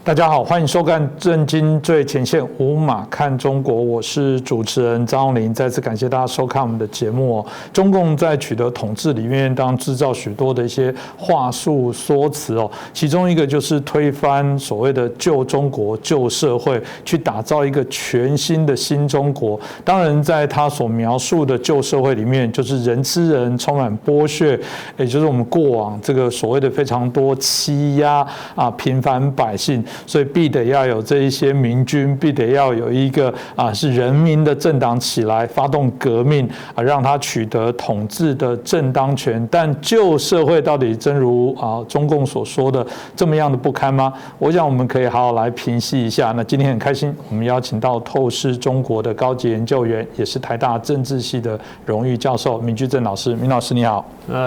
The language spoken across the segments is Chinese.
大家好，欢迎收看《震惊最前线》，无马看中国，我是主持人张宏林。再次感谢大家收看我们的节目哦。中共在取得统治里面，当然制造许多的一些话术说辞哦，其中一个就是推翻所谓的旧中国、旧社会，去打造一个全新的新中国。当然，在他所描述的旧社会里面，就是人吃人，充满剥削，也就是我们过往这个所谓的非常多欺压平凡百姓。所以必得要有这一些民军，必得要有一个是人民的政党起来发动革命让他取得统治的正当权。但旧社会到底真如中共所说的这么样的不堪吗？我想我们可以好好来评析一下。那今天很开心，我们邀请到透视中国的高级研究员，也是台大政治系的荣誉教授明居正老师。明老师你好。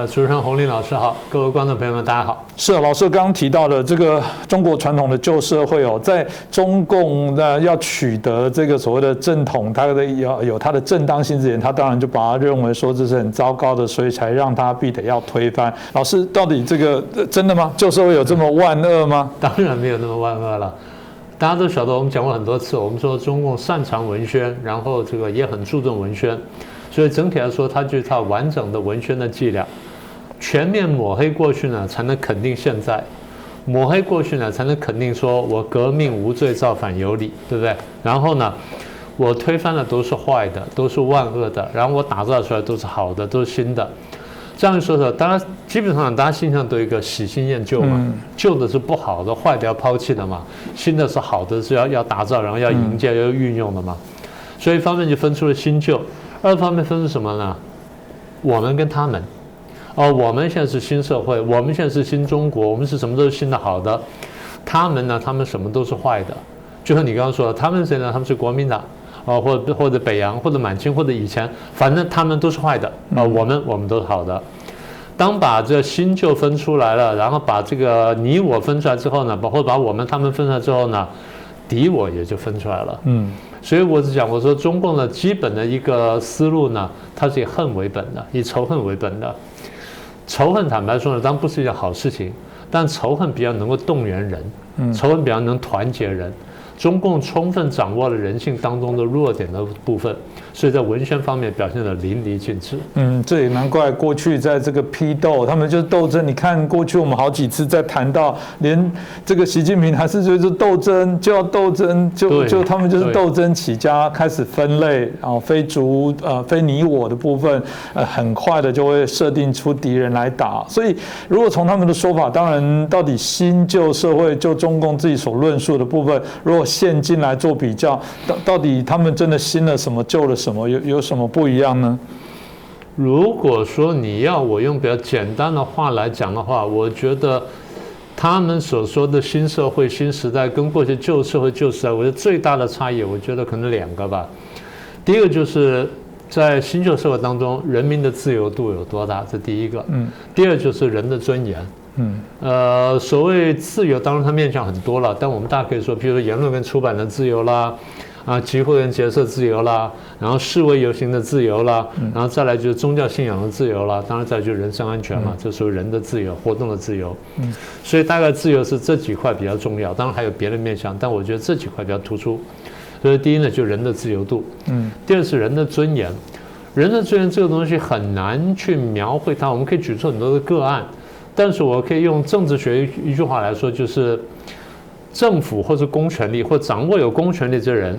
主持人洪林老师好，各位观众朋友们大家好。是老师刚刚提到的这个中国传统的旧社会哦，在中共要取得这个所谓的正统，它的有它的正当性之前，他当然就把它认为说这是很糟糕的，所以才让他必得要推翻。老师，到底这个真的吗？旧社会有这么万恶吗？当然没有那么万恶了。大家都晓得，我们讲过很多次，我们说中共擅长文宣，然后这个也很注重文宣，所以整体来说，它就是它完整的文宣的伎俩。全面抹黑过去呢，才能肯定现在；抹黑过去呢，才能肯定说我革命无罪，造反有理，对不对？然后呢，我推翻的都是坏的，都是万恶的，然后我打造出来都是好的，都是新的。这样说，当然基本上大家心上都有一个喜新厌旧嘛，旧的是不好的、坏的要抛弃的嘛，新的是好的是要打造，然后要迎接、要运用的嘛。所以一方面就分出了新旧，二方面分出什么呢？我们跟他们。我们现在是新社会，我们现在是新中国，我们是什么都是新的好的。他们呢，他们什么都是坏的。就像你刚刚说的，他们谁呢？他们是国民党或者北洋或者满清或者以前，反正他们都是坏的我们都是好的。当把这新旧分出来了，然后把这个你我分出来之后呢，或者把我们他们分出来之后呢，敌我也就分出来了。所以我说中共的基本的一个思路呢，它是以恨为本的，以仇恨为本的。仇恨坦白说呢，当然不是一件好事情，但仇恨比较能够动员人，仇恨比较能团结人。中共充分掌握了人性当中的弱点的部分，所以在文宣方面表现得淋漓尽致。这也难怪过去在这个批斗，他们就是斗争。你看过去我们好几次在谈到，连这个习近平还是就是斗争就要斗争，就他们就是斗争起家，开始分类，然后非你我的部分，很快的就会设定出敌人来打。所以如果从他们的说法，当然到底新旧社会就中共自己所论述的部分，如果现今来做比较，到底他们真的新了什么，旧了什么，有什么不一样呢？如果说你要我用比较简单的话来讲的话，我觉得他们所说的新社会、新时代跟过去旧社会、旧时代，我觉得最大的差异，我觉得可能两个吧。第一个就是在新旧社会当中，人民的自由度有多大，这第一个。第二就是人的尊严。所谓自由，当然它面向很多了，但我们大家可以说，比如说言论跟出版的自由啦，集会跟结社自由啦，然后示威游行的自由啦，然后再来就是宗教信仰的自由啦，当然再来就是人身安全嘛，这属于人的自由、活动的自由。所以大概自由是这几块比较重要，当然还有别的面向，但我觉得这几块比较突出。所以第一呢，就是人的自由度，第二是人的尊严。人的尊严这个东西很难去描绘它，我们可以举出很多的个案。但是我可以用政治学一句话来说，就是政府或者公权力或掌握有公权力之人，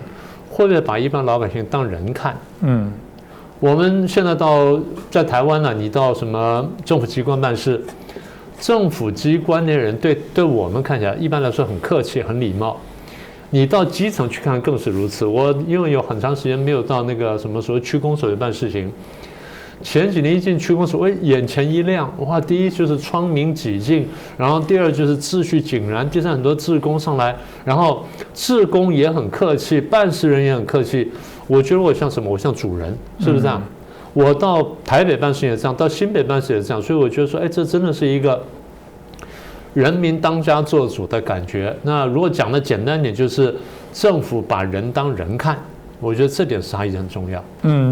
会不会把一般老百姓当人看？我们现在在台湾呢，你到什么政府机关办事，政府机关那些人对我们看起来一般来说很客气、很礼貌。你到基层去看更是如此。我因为有很长时间没有到那个什么所谓区公所去办事情。前几年一进区公所，眼前一亮，哇！第一就是窗明几净，然后第二就是秩序井然，第三很多志工上来，然后志工也很客气，办事人也很客气。我觉得我像什么？我像主人，是不是这样？我到台北办事也这样，到新北办事也这样，所以我觉得说，这真的是一个人民当家作主的感觉。那如果讲的简单点，就是政府把人当人看。我觉得这点差异很重要。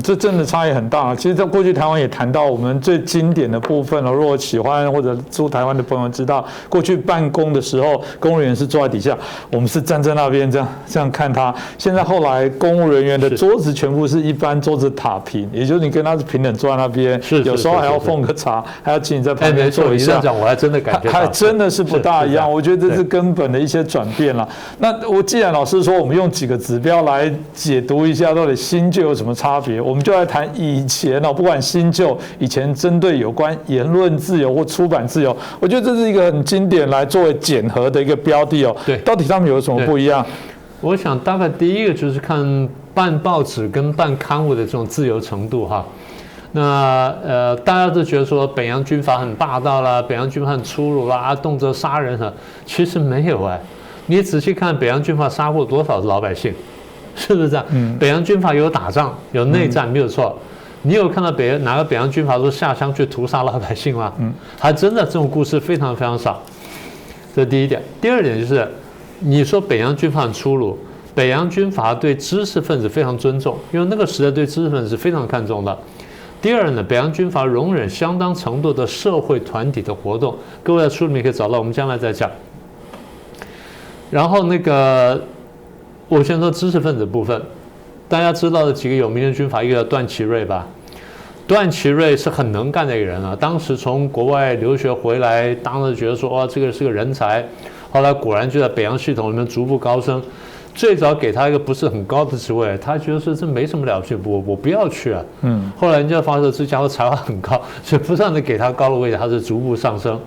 这真的差异很大。其实，在过去台湾也谈到我们最经典的部分了。如果喜欢或者住台湾的朋友知道，过去办公的时候，公务人员是坐在底下，我们是站在那边这样看他。现在后来公务人员的桌子全部是一般桌子躺平，也就是你跟他是平等坐在那边，有时候还要奉个茶，还要请你在旁边坐一下。你这样讲，我还真的感觉到，还真的是不大一样。我觉得这是根本的一些转变了。那我既然老师说我们用几个指标来解读一下到底新旧有什么差别，我们就来谈以前不管新旧，以前针对有关言论自由或出版自由，我觉得这是一个很经典来作为检核的一个标的对，到底他们有什么不一样？我想大概第一个就是看办报纸跟办刊物的这种自由程度哈。那大家都觉得说北洋军阀很霸道啦，北洋军阀很粗鲁啦，动辄杀人哈，其实没有你仔细看北洋军阀杀过多少老百姓，是不是这样？北洋军阀有打仗有内战没有错，你有看到哪个北洋军阀说下乡去屠杀老百姓吗？还真的这种故事非常非常少。这是第一点。第二点就是，你说北洋军阀很粗鲁，北洋军阀对知识分子非常尊重，因为那个时代对知识分子是非常看重的。第二呢，北洋军阀容忍相当程度的社会团体的活动，各位在书里面可以找到，我们将来再讲。然后我先说知识分子部分，大家知道的几个有名的军阀，一个叫段祺瑞吧。段祺瑞是很能干的一个人当时从国外留学回来，当时觉得说这个是个人才，后来果然就在北洋系统里面逐步高升。最早给他一个不是很高的职位，他觉得说这没什么了不起，我不要去后来人家发现这家伙才华很高，所以不断的给他高的位置，他是逐步上升。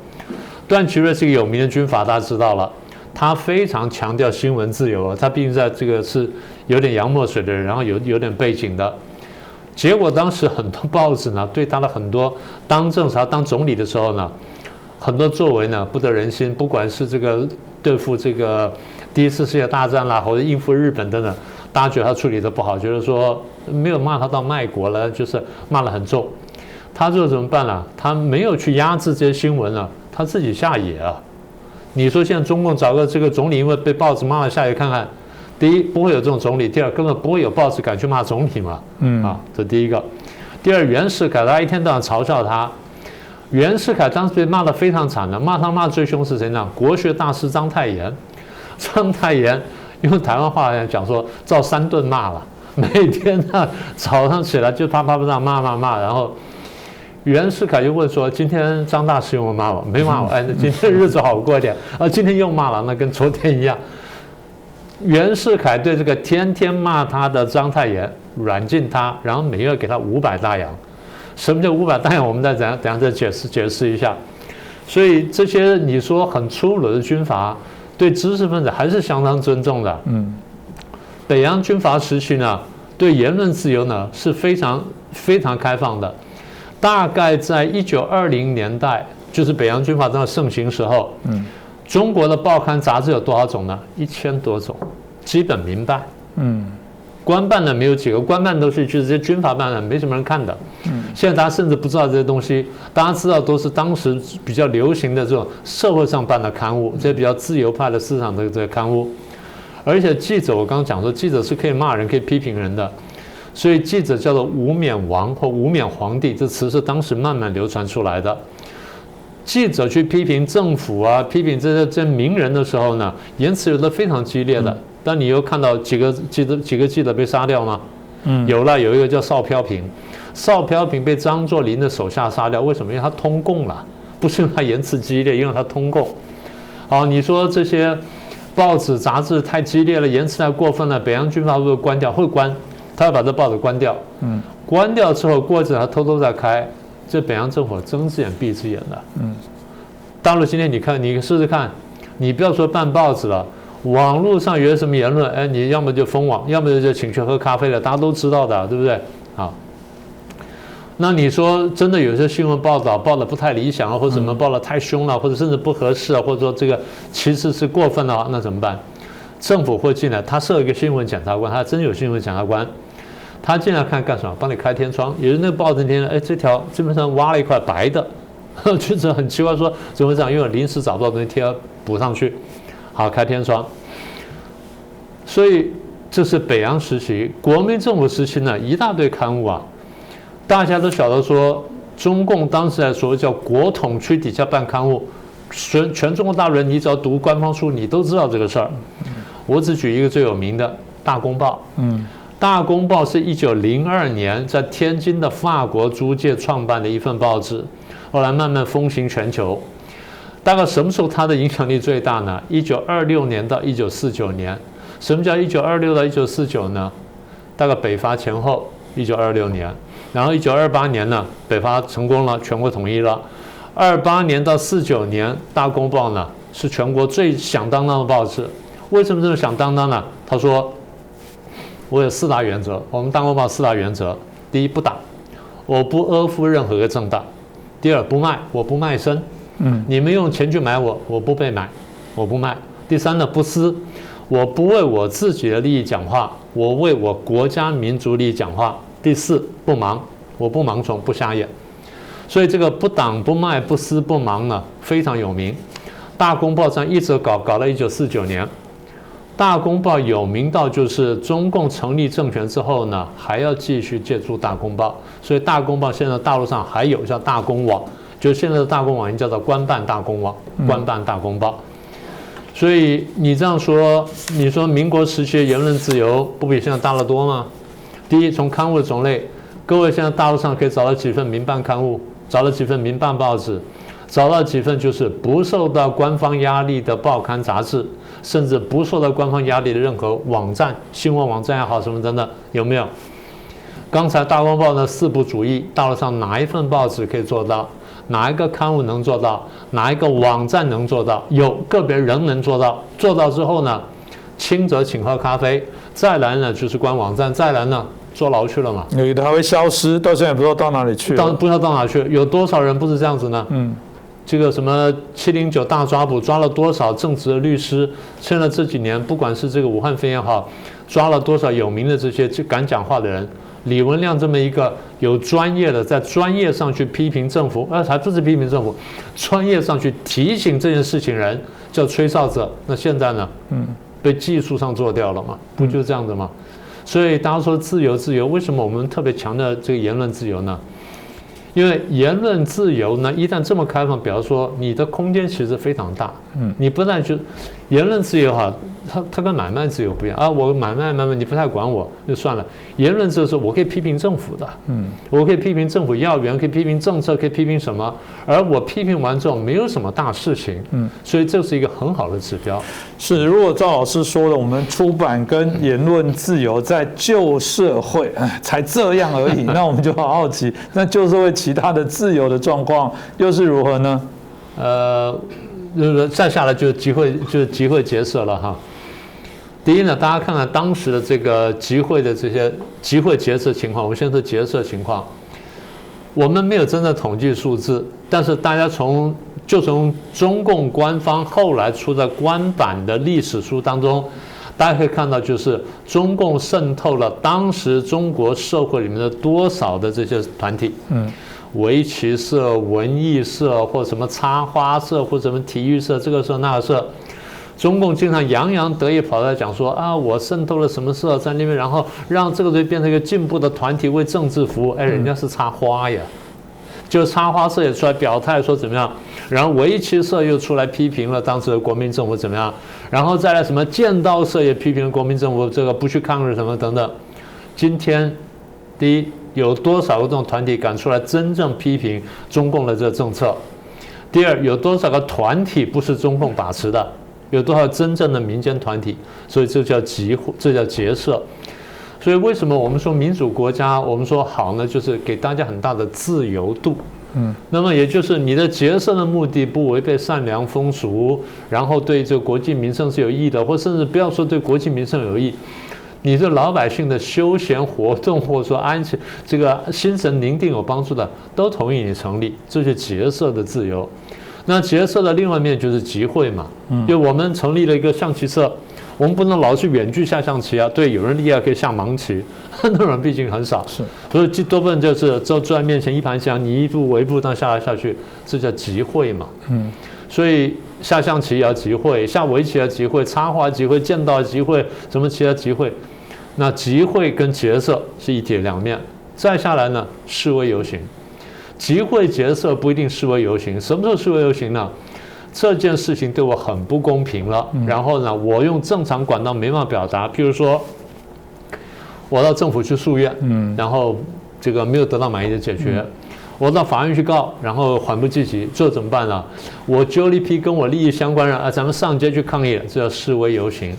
段祺瑞是一个有名的军阀，大家知道了。他非常强调新闻自由，他毕竟在这个是有点洋墨水的人，然后有点背景的。结果当时很多报纸呢，对他的很多当政他当总理的时候呢，很多作为呢不得人心，不管是这个对付这个第一次世界大战啦，或者应付日本等等，大家觉得他处理的不好，觉得说没有骂他到卖国了，就是骂得很重。他最后怎么办呢？他没有去压制这些新闻他自己下野你说现在中共找个这个总理，因为被报纸骂了下野看看，第一不会有这种总理，第二根本不会有报纸敢去骂总理嘛，这第一个。第二，袁世凯大家一天到晚嘲笑他，袁世凯当时被骂得非常惨的，骂最凶是谁呢？国学大师章太炎。章太炎用台湾话来讲说，照3顿骂了，每天早上起来就啪啪啪骂，然后袁世凯就问说：“今天张大师有没有骂我？没骂我。那今天日子好过一点。今天又骂了，那跟昨天一样。”袁世凯对这个天天骂他的章太炎软禁他，然后每月给他500大洋。什么叫500大洋？我们等下再解释一下。所以这些你说很粗鲁的军阀，对知识分子还是相当尊重的。北洋军阀时期呢，对言论自由呢是非常非常开放的。大概在1920年代，就是北洋军阀正盛行时候，中国的报刊杂志有多少种呢？1000多种，基本明白。官办的没有几个，官办都是就是这些军阀办的，没什么人看的。现在大家甚至不知道这些东西，大家知道都是当时比较流行的这种社会上办的刊物，这些比较自由派的思想的这个刊物。而且记者，我刚刚讲说，记者是可以骂人、可以批评人的。所以记者叫做无冕王或无冕皇帝，这词是当时慢慢流传出来的。记者去批评政府批评这些名人的时候呢，言辞有的非常激烈的。但你又看到几个记者被杀掉吗？有一个叫邵飘萍，邵飘萍被张作霖的手下杀掉，为什么？因为他通共了，不是因为他言辞激烈，因为他通共。你说这些报纸杂志太激烈了，言辞太过分了，北洋军阀会不会关掉？会关。他要把这报纸关掉，关掉之后过一阵他偷偷再开，这北洋政府睁只眼闭只眼的。大陆今天你试试看，你不要说办报纸了，网络上有什么言论，你要么就封网，要么就请去喝咖啡了，大家都知道的，对不对？好，那你说真的有些新闻报道报得不太理想或者什么报得太凶了，或者甚至不合适或者说这个其实是过分了，那怎么办？政府会进来，他设一个新闻检察官，他真有新闻检察官。他进来看干什么？帮你开天窗。有人那个报纸天，这条基本上挖了一块白的，就是很奇怪，说怎么会这样？因为临时找不到东西贴补上去，好开天窗。所以这是北洋时期，国民政府时期呢，一大堆刊物啊，大家都晓得说，中共当时在所谓叫国统区底下办刊物，全中国大陆人，你只要读官方书，你都知道这个事儿。我只举一个最有名的《大公报》。大公报是1902年在天津的法国租界创办的一份报纸，后来慢慢风行全球。大概什么时候它的影响力最大呢？1926年到1949年。什么叫1926到1949呢？大概北伐前后，1926年，然后1928年呢，北伐成功了，全国统一了。28年到49年，《大公报》呢是全国最响当当的报纸。为什么这么响当当呢？他说，我有4大原则，我们《大公报》4大原则：第一，不打，我不阿附任何个政党；第二，不卖，我不卖身，你们用钱去买我，我不被买，我不卖；第三呢，不私。我不为我自己的利益讲话，我为我国家民族利益讲话。第四，不盲，我不盲从，不瞎眼。所以这个不党不卖不私不盲呢，非常有名。大公报上一直搞到1949年。大公报有名到就是中共成立政权之后呢，还要继续借助大公报。所以大公报现在大陆上还有叫大公网，就现在的大公网已经叫做官办大公网，官办大公报。所以你这样说，你说民国时期的言论自由不比现在大得多吗？第一，从刊物的种类，各位现在大陆上可以找到几份民办刊物，找到几份民办报纸，找到几份就是不受到官方压力的报刊杂志，甚至不受到官方压力的任何网站、新闻网站也好，什么等等，有没有？刚才大公报的4不主义，大陆上哪一份报纸可以做到？哪一个刊物能做到？哪一个网站能做到？有个别人能做到。做到之后呢，轻则请喝咖啡，再来呢就是关网站，再来呢坐牢去了嘛。有的还会消失，到现在也不知道到哪里去了。不知道到哪去，有多少人不是这样子呢？这个什么709大抓捕，抓了多少正直的律师？现在这几年，不管是这个武汉肺炎也好，抓了多少有名的这些敢讲话的人。李文亮这么一个有专业的，在专业上去批评政府，还不是批评政府，专业上去提醒这件事情人叫吹哨者。那现在呢？被技术上做掉了嘛？不就这样的吗？所以大家说自由，为什么我们特别强调这个言论自由呢？因为言论自由呢，一旦这么开放，比方说你的空间其实非常大。你不但就言论自由哈，它跟买卖自由不一样啊。我买卖你不太管我就算了。言论自由是我可以批评政府的，我可以批评政府要员，可以批评政策，可以批评什么。而我批评完之后没有什么大事情，所以这是一个很好的指标。是，如果赵老师说的，我们出版跟言论自由在旧社会才这样而已，那我们就好奇，那旧社会其他的自由的状况又是如何呢？再下来就是集会结社了哈。第一呢，大家看看当时的这个集会的这些集会结社情况，我们先说结社情况。我们没有真的统计数字，但是大家从中共官方后来出的官版的历史书当中，大家可以看到，就是中共渗透了当时中国社会里面的多少的这些团体，围棋社、文艺社，或什么插花社，或什么体育社，这个社那个社。中共经常洋洋得意跑来讲说啊，我渗透了什么社在那边，然后让这个东西变成一个进步的团体，为政治服务。哎，人家是插花呀，就插花社也出来表态说怎么样，然后围棋社又出来批评了当时的国民政府怎么样，然后再来什么剑道社也批评了国民政府这个不去抗日什么等等。今天，第一，有多少个这种团体敢出来真正批评中共的这个政策？第二，有多少个团体不是中共把持的？有多少真正的民间团体？所以这叫集会，这叫结社。所以为什么我们说民主国家，我们说好呢，就是给大家很大的自由度。那么也就是你的结社的目的不违背善良风俗，然后对这个国计民生是有益的，或甚至不要说对国计民生有益，你对老百姓的休闲活动或者说这个心神宁定有帮助的，都同意你成立，这是结社的自由。那结社的另外一面就是集会嘛，因为我们成立了一个象棋社，我们不能老去远距下象棋啊。对，有人厉害可以下盲棋，那种人毕竟很少，所以多半就是坐在面前一盘棋，你一步我一步这样下来下去，这叫集会嘛。所以下象棋也要集会，下围棋要集会，插花集会，剑道集会，什么棋要集会。那集会跟结社是一体两面。再下来呢，示威游行，集会结社不一定示威游行。什么时候示威游行呢？这件事情对我很不公平了，然后呢，我用正常管道没办法表达，譬如说，我到政府去诉愿，然后这个没有得到满意的解决，我到法院去告，然后缓不济急，这怎么办呢？我揪了一批跟我利益相关人啊，咱们上街去抗议，这叫示威游行。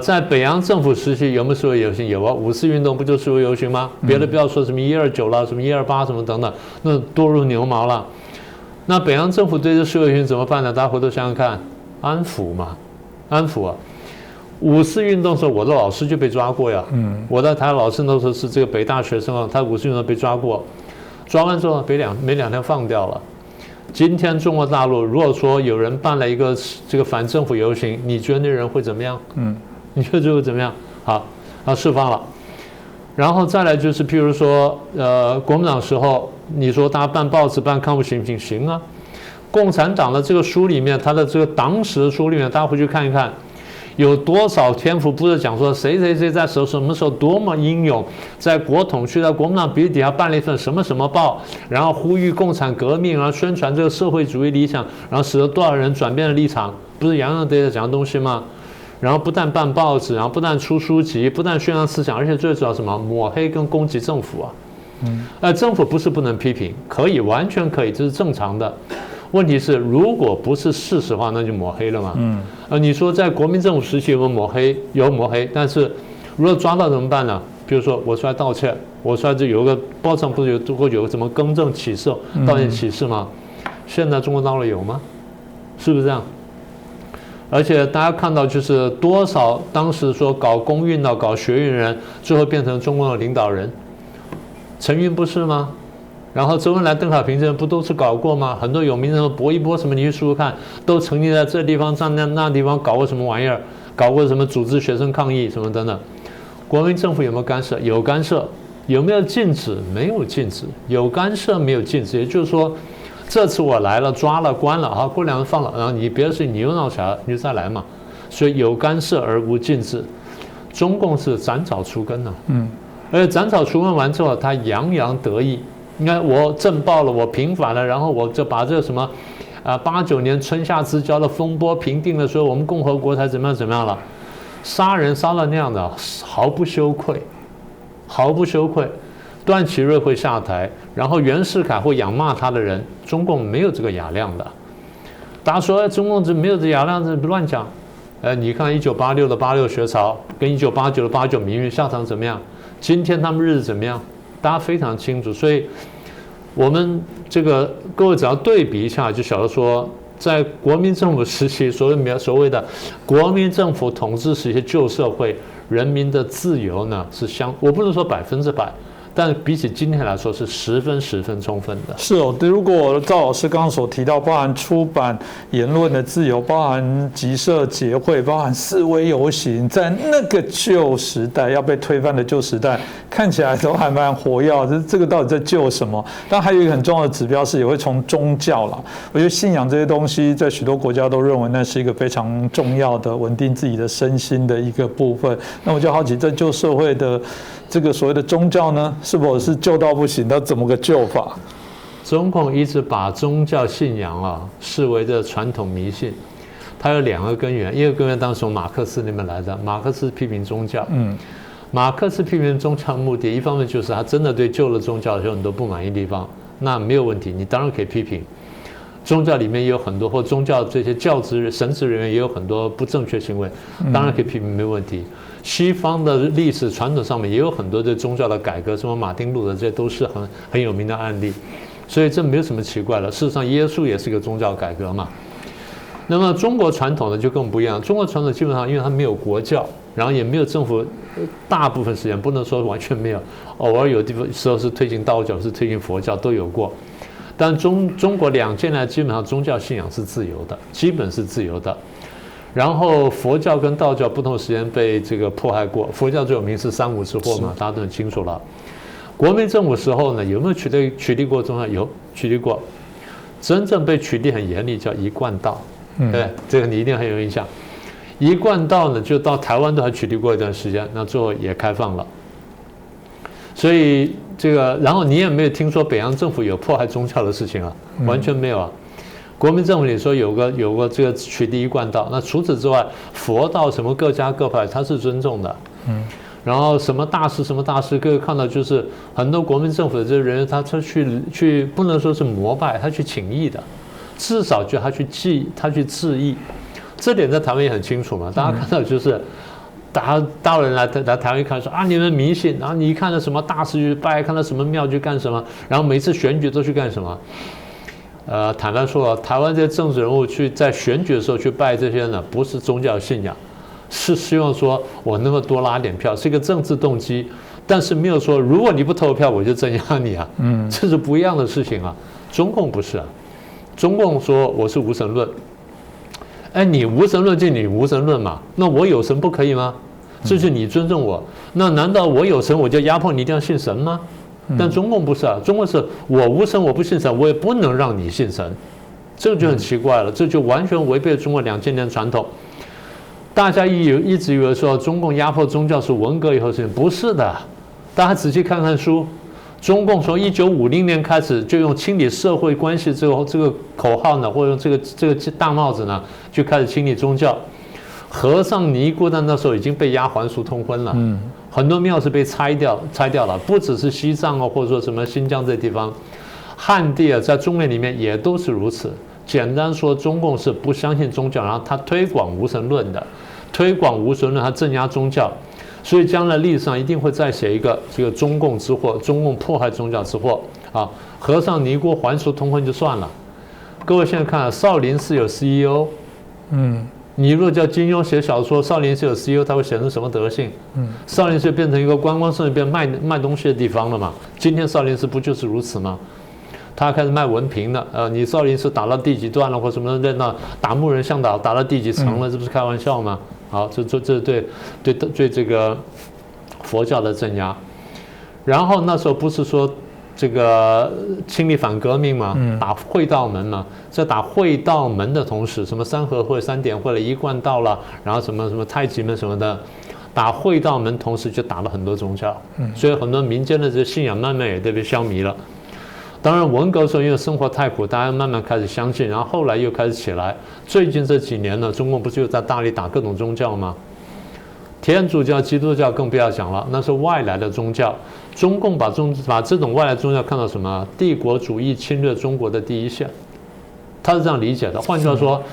在北洋政府时期有没有示威游行？有啊，五四运动不就示威游行吗？别的不要说什么129了，什么128什么等等，那多如牛毛了。那北洋政府对这示威游行怎么办呢？大家回头想想看，安抚嘛，安抚啊。五四运动的时候，我的老师就被抓过呀。我在台湾老师那时候是这个北大学生啊，他五四运动被抓过，抓完之后没两天放掉了。今天中国大陆如果说有人办了一个这个反政府游行，你觉得那人会怎么样？你觉得这会怎么样？好，释放了。然后再来就是，譬如说，国民党时候，你说大家办报纸、办抗议行不行？行啊。共产党的这个书里面，他的这个党史的书里面，大家回去看一看。有多少篇幅不是讲说谁谁谁在什么时候多么英勇，在国统区在国民党笔底下办了一份什么什么报，然后呼吁共产革命，然后宣传这个社会主义理想，然后使得多少人转变了立场，不是洋洋得意的讲的东西吗？然后不但办报纸，然后不但出书籍，不但宣扬思想，而且最主要什么？抹黑跟攻击政府啊！政府不是不能批评，可以，完全可以，这是正常的。问题是，如果不是事实的话，那就抹黑了嘛。你说在国民政府时期有没有抹黑？有抹黑，但是如果抓到怎么办呢？比如说我出来道歉，我出来就有个报上不是有什么更正启事、道歉启事吗？现在中国大陆有吗？是不是这样？而且大家看到就是多少当时说搞公运的、搞学运人，最后变成中国的领导人，陈云不是吗？然后周恩来、邓小平这人不都是搞过吗？很多有名的薄一波什么，你去数数看，都曾经在这地方、那地方搞过什么玩意儿，搞过什么组织学生抗议什么等等。国民政府有没有干涉？有干涉。有没有禁止？没有禁止。有干涉，没有禁止。也就是说，这次我来了，抓了、关了，好，过2年放了，然后你别的事情你又闹起来了，你就再来嘛。所以有干涉而无禁止。中共是斩草除根呢，而且斩草除根完之后，他洋洋得意。你看我政报了，我平反了，然后我就把这个什么，89年春夏之交的风波平定了，所以我们共和国才怎么样了，杀人杀到那样的，毫不羞愧，毫不羞愧。段祺瑞会下台，然后袁世凯会仰骂他的人，中共没有这个雅量的。大家说中共这没有这雅量，这乱讲。你看1986的86学潮跟1989的89民运下场怎么样？今天他们日子怎么样？大家非常清楚，所以我们这个各位只要对比一下，就晓得说，在国民政府时期，所谓的国民政府统治时期旧社会，人民的自由呢是我不能说100%，但比起今天来说是十分充分的。是哦，如果赵老师刚刚所提到，包含出版言论的自由，包含集社结会，包含示威游行，在那个旧时代要被推翻的旧时代，看起来都还蛮活跃。这个到底在救什么？但还有一个很重要的指标是，也会从宗教啦。我觉得信仰这些东西，在许多国家都认为那是一个非常重要的稳定自己的身心的一个部分。那我就好奇，在旧社会的这个所谓的宗教呢，是否是旧到不行？它怎么个旧法？中共一直把宗教信仰视为的传统迷信，它有2个根源，一个根源当时从马克思那边来的，马克思批评宗教，马克思批评宗教的目的，一方面就是他真的对旧的宗教有很多不满意的地方，那没有问题，你当然可以批评。宗教里面也有很多，或宗教这些教职神职人员也有很多不正确行为，当然可以批评，没问题。西方的历史传统上面也有很多对宗教的改革，什么马丁路德，这些都是很有名的案例，所以这没有什么奇怪的。事实上，耶稣也是一个宗教改革嘛。那么中国传统呢就更不一样，中国传统基本上因为它没有国教，然后也没有政府，大部分时间不能说完全没有，偶尔有地方时候是推行道教，是推行佛教都有过。但中国2000年来基本上宗教信仰是自由的，基本是自由的。然后佛教跟道教不同的时间被这个迫害过，佛教最有名是三武之祸嘛，大家都很清楚了。国民政府时候呢，有没有取缔过宗教？有取缔过，真正被取缔很严厉叫一贯道，对，这个你一定很有印象。一贯道呢，就到台湾都还取缔过一段时间，那最后也开放了。所以这个，然后你也没有听说北洋政府有迫害宗教的事情啊，完全没有啊。国民政府里说有个这个取缔一贯道，那除此之外，佛道什么各家各派他是尊重的，然后什么大师，各位看到就是很多国民政府的这些人员，他去不能说是膜拜，他去请益的，至少就他去致意，这点在台湾也很清楚嘛，大家看到就是。大陆人来台湾一看说啊，你们迷信，然后你一看到什么大师去拜，看到什么庙去干什么，然后每次选举都去干什么？坦白说，台湾这些政治人物在选举的时候去拜这些呢，不是宗教信仰，是希望说我能够多拉点票，是一个政治动机，但是没有说如果你不投票我就镇压你啊，这是不一样的事情啊。中共不是啊，中共说我是无神论。哎，你无神论就你无神论嘛，那我有神不可以吗？这是你尊重我，那难道我有神我就压迫你一定要信神吗？但中共不是啊，中共是我无神我不信神，我也不能让你信神，这个就很奇怪了，这就完全违背了中国2000年传统。大家一直以为说中共压迫宗教是文革以后的事情，不是的，大家仔细看看书。中共从1950年开始就用清理社会关系这个口号呢，或者用这个大帽子呢，就开始清理宗教。和尚尼姑在那时候已经被押还俗通婚了，很多庙是被拆掉了，不只是西藏啊，或者说什么新疆这地方，汉地啊，在中原里面也都是如此。简单说，中共是不相信宗教，然后他推广无神论的，他镇压宗教。所以将来历史上一定会再写一个这个中共之祸，中共迫害宗教之祸啊！和尚尼姑还俗通婚就算了，各位现在看，少林寺有 CEO， 你如果叫金庸写小说，少林寺有 CEO， 他会写成什么德性？少林寺变成一个观光胜地，变卖东西的地方了嘛？今天少林寺不就是如此吗？他开始卖文凭了，你少林寺打到第几段了，或什么的，那打木人向导打到第几层了，这不是开玩笑吗？好，这对这个佛教的镇压。然后那时候不是说这个清理反革命嘛，打会道门嘛，在打会道门的同时，什么三合会、三点会了、一贯道了，然后什么太极门什么的，打会道门同时就打了很多宗教，所以很多民间的这信仰慢慢也都被消弭了。当然，文革时候因为生活太苦，大家慢慢开始相信，然后后来又开始起来。最近这几年呢，中共不是又在大力打各种宗教吗？天主教、基督教更不要讲了，那是外来的宗教。中共把这种外来宗教看到什么？帝国主义侵略中国的第一线，他是这样理解的。换句话说，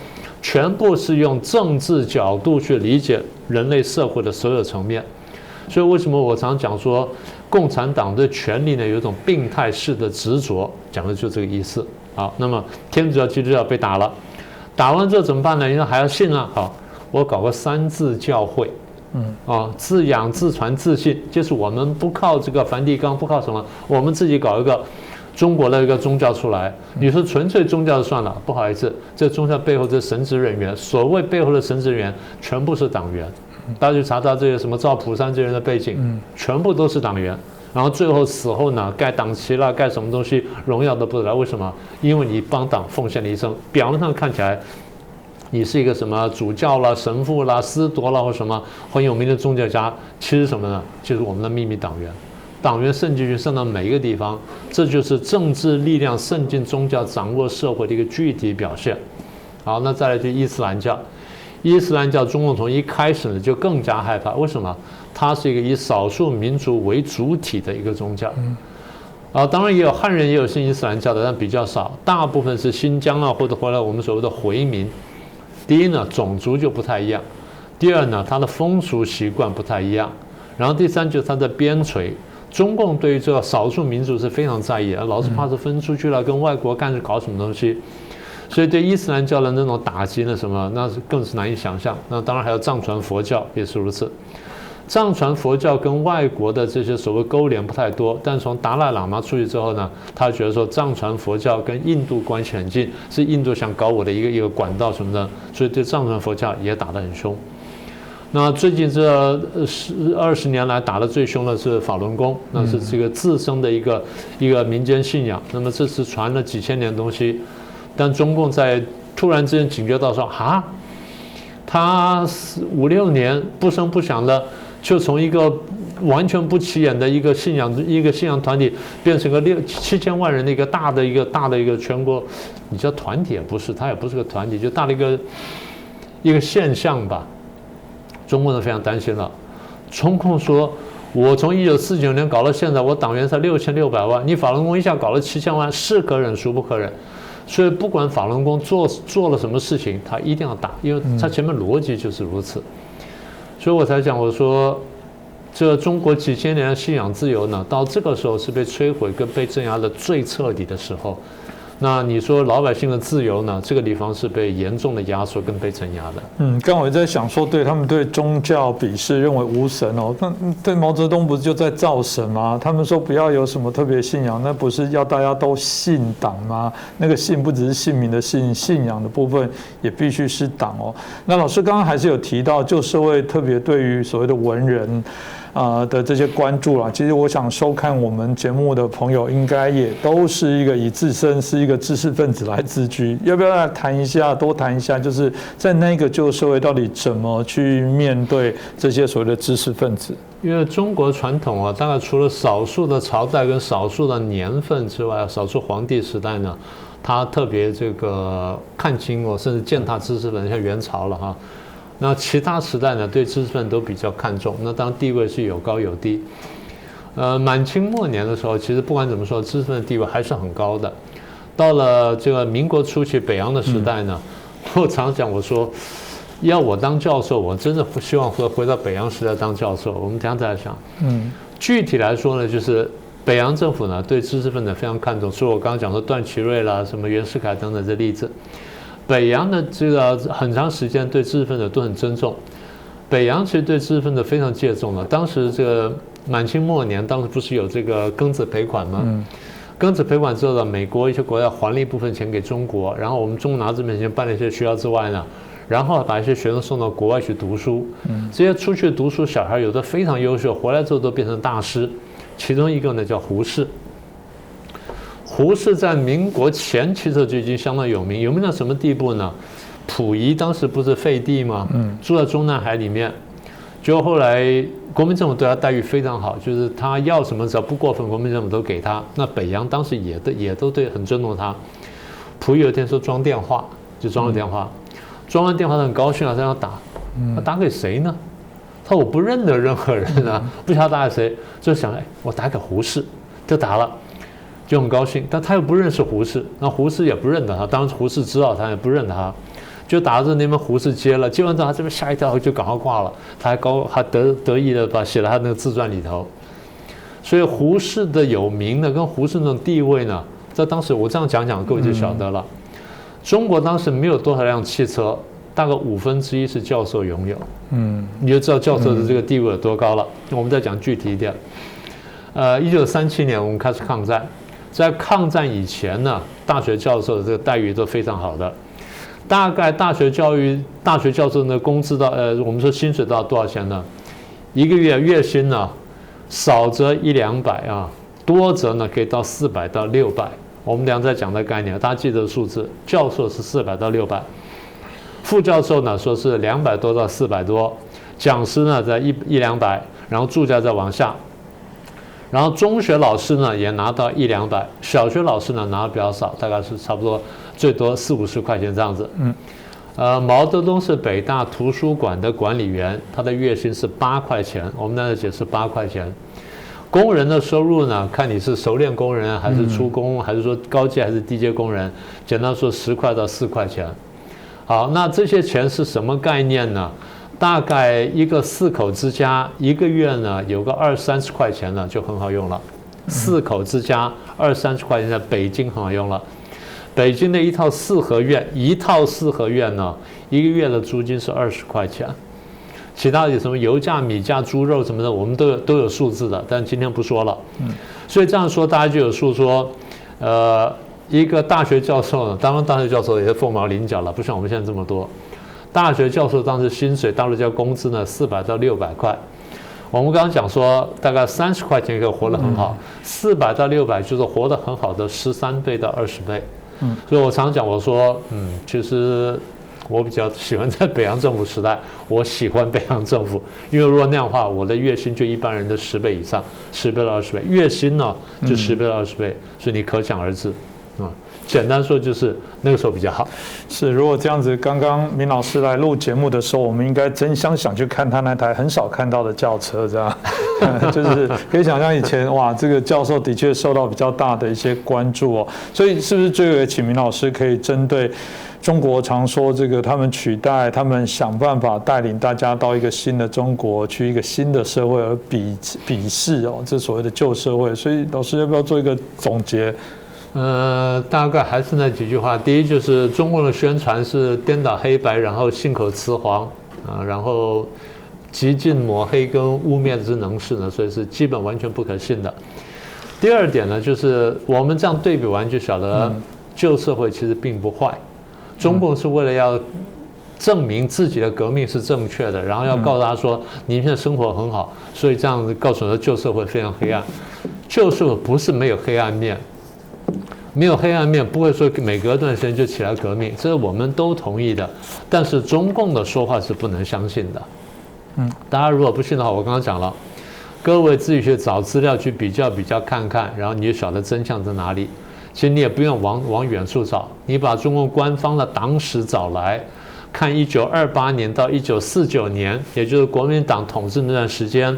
全部是用政治角度去理解人类社会的所有层面。所以为什么我常讲说，共产党对权力呢有一种病态式的执着，讲的就是这个意思。好，那么天主教、基督教被打了，打完之后怎么办呢？因为还要信啊。好，我搞个3自教会，自养、自传、自信，就是我们不靠这个梵蒂冈，不靠什么，我们自己搞一个中国的一个宗教出来。你说纯粹宗教就算了，不好意思，这宗教背后的神职人员，所谓背后的神职人员，全部是党员。大家去查到这些什么赵朴山这些人的背景，全部都是党员。然后最后死后呢，盖党旗啦，盖什么东西，荣耀都不得了。为什么？因为你帮党奉献了一生。表面上看起来，你是一个什么主教啦、神父啦、司铎啦或什么很有名的宗教家，其实什么呢？就是我们的秘密党员。党员渗进去，渗到每一个地方，这就是政治力量渗进宗教、掌握社会的一个具体表现。好，那再来就伊斯兰教。伊斯兰教中共从一开始呢就更加害怕，为什么？它是一个以少数民族为主体的一个宗教。当然也有汉人也有信伊斯兰教的，但比较少，大部分是新疆啊或者回来我们所谓的回民。第一呢，种族就不太一样；第二呢，它的风俗习惯不太一样；然后第三就是它的边陲。中共对于这个少数民族是非常在意的，老是怕是分出去了，跟外国搞什么东西。所以对伊斯兰教的那种打击呢，什么那是更是难以想象。那当然还有藏传佛教也是如此。藏传佛教跟外国的这些所谓勾连不太多，但从达赖喇嘛出去之后呢，他觉得说藏传佛教跟印度关系很近，是印度想搞我的一个管道什么的，所以对藏传佛教也打得很凶。那最近这20年来打得最凶的是法轮功，那是这个自身的一个民间信仰。那么这是传了几千年的东西。但中共在突然之间警觉到说，他5、6年不声不响的就从一个完全不起眼的一个信仰团体，变成个6、7千万人的一个大的一个全国，你叫团体也不是，它也不是个团体，就大的一个现象吧。中国人非常担心了，中共说，我从1949年搞到现在，我党员才6600万，你法轮功一下搞了7000万，是可忍孰不可忍。所以不管法轮功做了什么事情，他一定要打，因为他前面逻辑就是如此。所以我才讲，我说这中国几千年的信仰自由呢，到这个时候是被摧毁跟被镇压的最彻底的时候。那你说老百姓的自由呢？这个地方是被严重的压缩跟被镇压的。刚好也在想说，对他们对宗教鄙视，认为无神哦。那对毛泽东不是就在造神吗？他们说不要有什么特别信仰，那不是要大家都信党吗？那个信不只是姓名的信，信仰的部分也必须是党哦。那老师刚刚还是有提到，就社会特别对于所谓的文人。的这些关注啦，其实我想收看我们节目的朋友，应该也都是一个以自身是一个知识分子来自居。要不要来谈一下，多谈一下，就是在那个旧社会到底怎么去面对这些所谓的知识分子？因为中国传统啊，大概除了少数的朝代跟少数的年份之外，少数皇帝时代呢，他特别这个看清甚至践踏知识分子，像元朝了哈。那其他时代呢，对知识分子都比较看重，那当然地位是有高有低。满清末年的时候，其实不管怎么说，知识分子地位还是很高的。到了这个民国初期北洋的时代呢，我常讲，我说要我当教授，我真的不希望说回到北洋时代当教授。我们等一下再来想。具体来说呢，就是北洋政府呢对知识分子非常看重，所以我刚刚讲说段祺瑞啦、什么袁世凯等等这例子。北洋的这个很长时间对知识分子都很尊重，北洋其实对知识分子非常敬重了。当时这个满清末年，当时不是有这个庚子赔款吗？庚子赔款之后呢，美国一些国家还了一部分钱给中国，然后我们中国拿这笔钱办了一些学校之外呢，然后把一些学生送到国外去读书。这些出去读书小孩有的非常优秀，回来之后都变成大师。其中一个呢叫胡适。胡适在民国前期的时候就已经相当有名，有名到什么地步呢？溥仪当时不是废帝吗？住在中南海里面，结果后来国民政府对他待遇非常好，就是他要什么只要不过分，国民政府都给他。那北洋当时也都对很尊重他。溥仪有一天说装电话，就装了电话，装完电话他很高兴啊，他要打，他打给谁呢？他说我不认得任何人啊，不晓得打给谁，就想我打给胡适，就打了。就很高兴，但他又不认识胡适，那胡适也不认得他，当时胡适知道他也不认得他，就打着那边胡适接了，接完之后他这边吓一跳，就赶快挂了，他还得意的把写了他那个自传里头。所以胡适的有名呢，跟胡适那种地位呢，在当时我这样讲讲，各位就晓得了。中国当时没有多少辆汽车，大概1/5是教授拥有，你就知道教授的这个地位有多高了。我们再讲具体一点，1937年我们开始抗战。在抗战以前呢，大学教授的这个待遇都非常好的，大概大学教授的工资我们说薪水到多少钱呢？一个月月薪呢，少则100-200啊，多则呢可以到400到600。我们等一下再讲的概念，大家记得数字。教授是400到600，副教授呢说是200多到400多，讲师呢在100-200，然后助教再往下。然后中学老师呢也拿到100-200，小学老师呢拿的比较少，大概是差不多最多40-50块钱这样子。毛泽东是北大图书馆的管理员，他的月薪是8块钱，我们那解释8块钱。工人的收入呢，看你是熟练工人还是出工，还是说高阶还是低阶工人，简单说10块到4块钱。好，那这些钱是什么概念呢？大概一个4口之家，一个月呢有个20-30块钱呢就很好用了。4口之家20-30块钱在北京很好用了。北京的一套4合院呢，一个月的租金是20块钱。其他有什么油价、米价、猪肉什么的，我们都有数字的，但今天不说了。所以这样说大家就有数说，一个大学教授呢，当然大学教授也是凤毛麟角了，不像我们现在这么多。大学教授当时薪水，大陆叫工资呢400到600块。我们刚刚讲说，大概30块钱可以活得很好，400到600就是活得很好的13倍到20倍。所以我常讲，我说，其实我比较喜欢在北洋政府时代，我喜欢北洋政府，因为如果那样的话，我的月薪就一般人的10倍以上，10倍到20倍，月薪呢就10倍到20倍，所以你可想而知啊。简单说就是那个时候比较好。是，如果这样子，刚刚明老师来录节目的时候，我们应该争相想去看他那台很少看到的轿车，这样，就是可以想象以前哇，这个教授的确受到比较大的一些关注哦。所以是不是最后也请明老师可以针对中国常说这个他们取代，他们想办法带领大家到一个新的中国，去一个新的社会而鄙视哦，这所谓的旧社会。所以老师要不要做一个总结？大概还是那几句话。第一就是中共的宣传是颠倒黑白，然后信口雌黄然后极尽抹黑跟污蔑之能事呢，所以是基本完全不可信的。第二点呢，就是我们这样对比完就晓得，旧社会其实并不坏，中共是为了要证明自己的革命是正确的，然后要告诉他说你现在生活很好，所以这样子告诉他旧社会非常黑暗。旧社会不是没有黑暗面。没有黑暗面，不会说每隔一段时间就起来革命，这是我们都同意的。但是中共的说话是不能相信的。大家如果不信的话，我刚刚讲了，各位自己去找资料去比较看看，然后你就晓得真相在哪里。其实你也不用往远处找，你把中共官方的党史找来，看1928年到1949年，也就是国民党统治那段时间，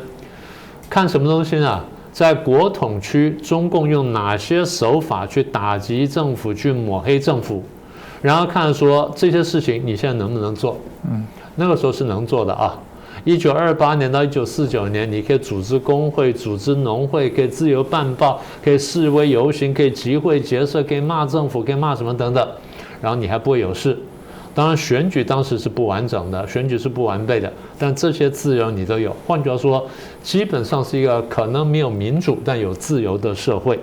看什么东西呢？在国统区，中共用哪些手法去打击政府、去抹黑政府，然后看说这些事情你现在能不能做？那个时候是能做的啊。1928年到1949年，你可以组织工会、组织农会，可以自由办报，可以示威游行，可以集会结社，可以骂政府，可以骂什么等等，然后你还不会有事。当然，选举当时是不完整的，选举是不完备的，但这些自由你都有。换句话说，基本上是一个可能没有民主但有自由的社会。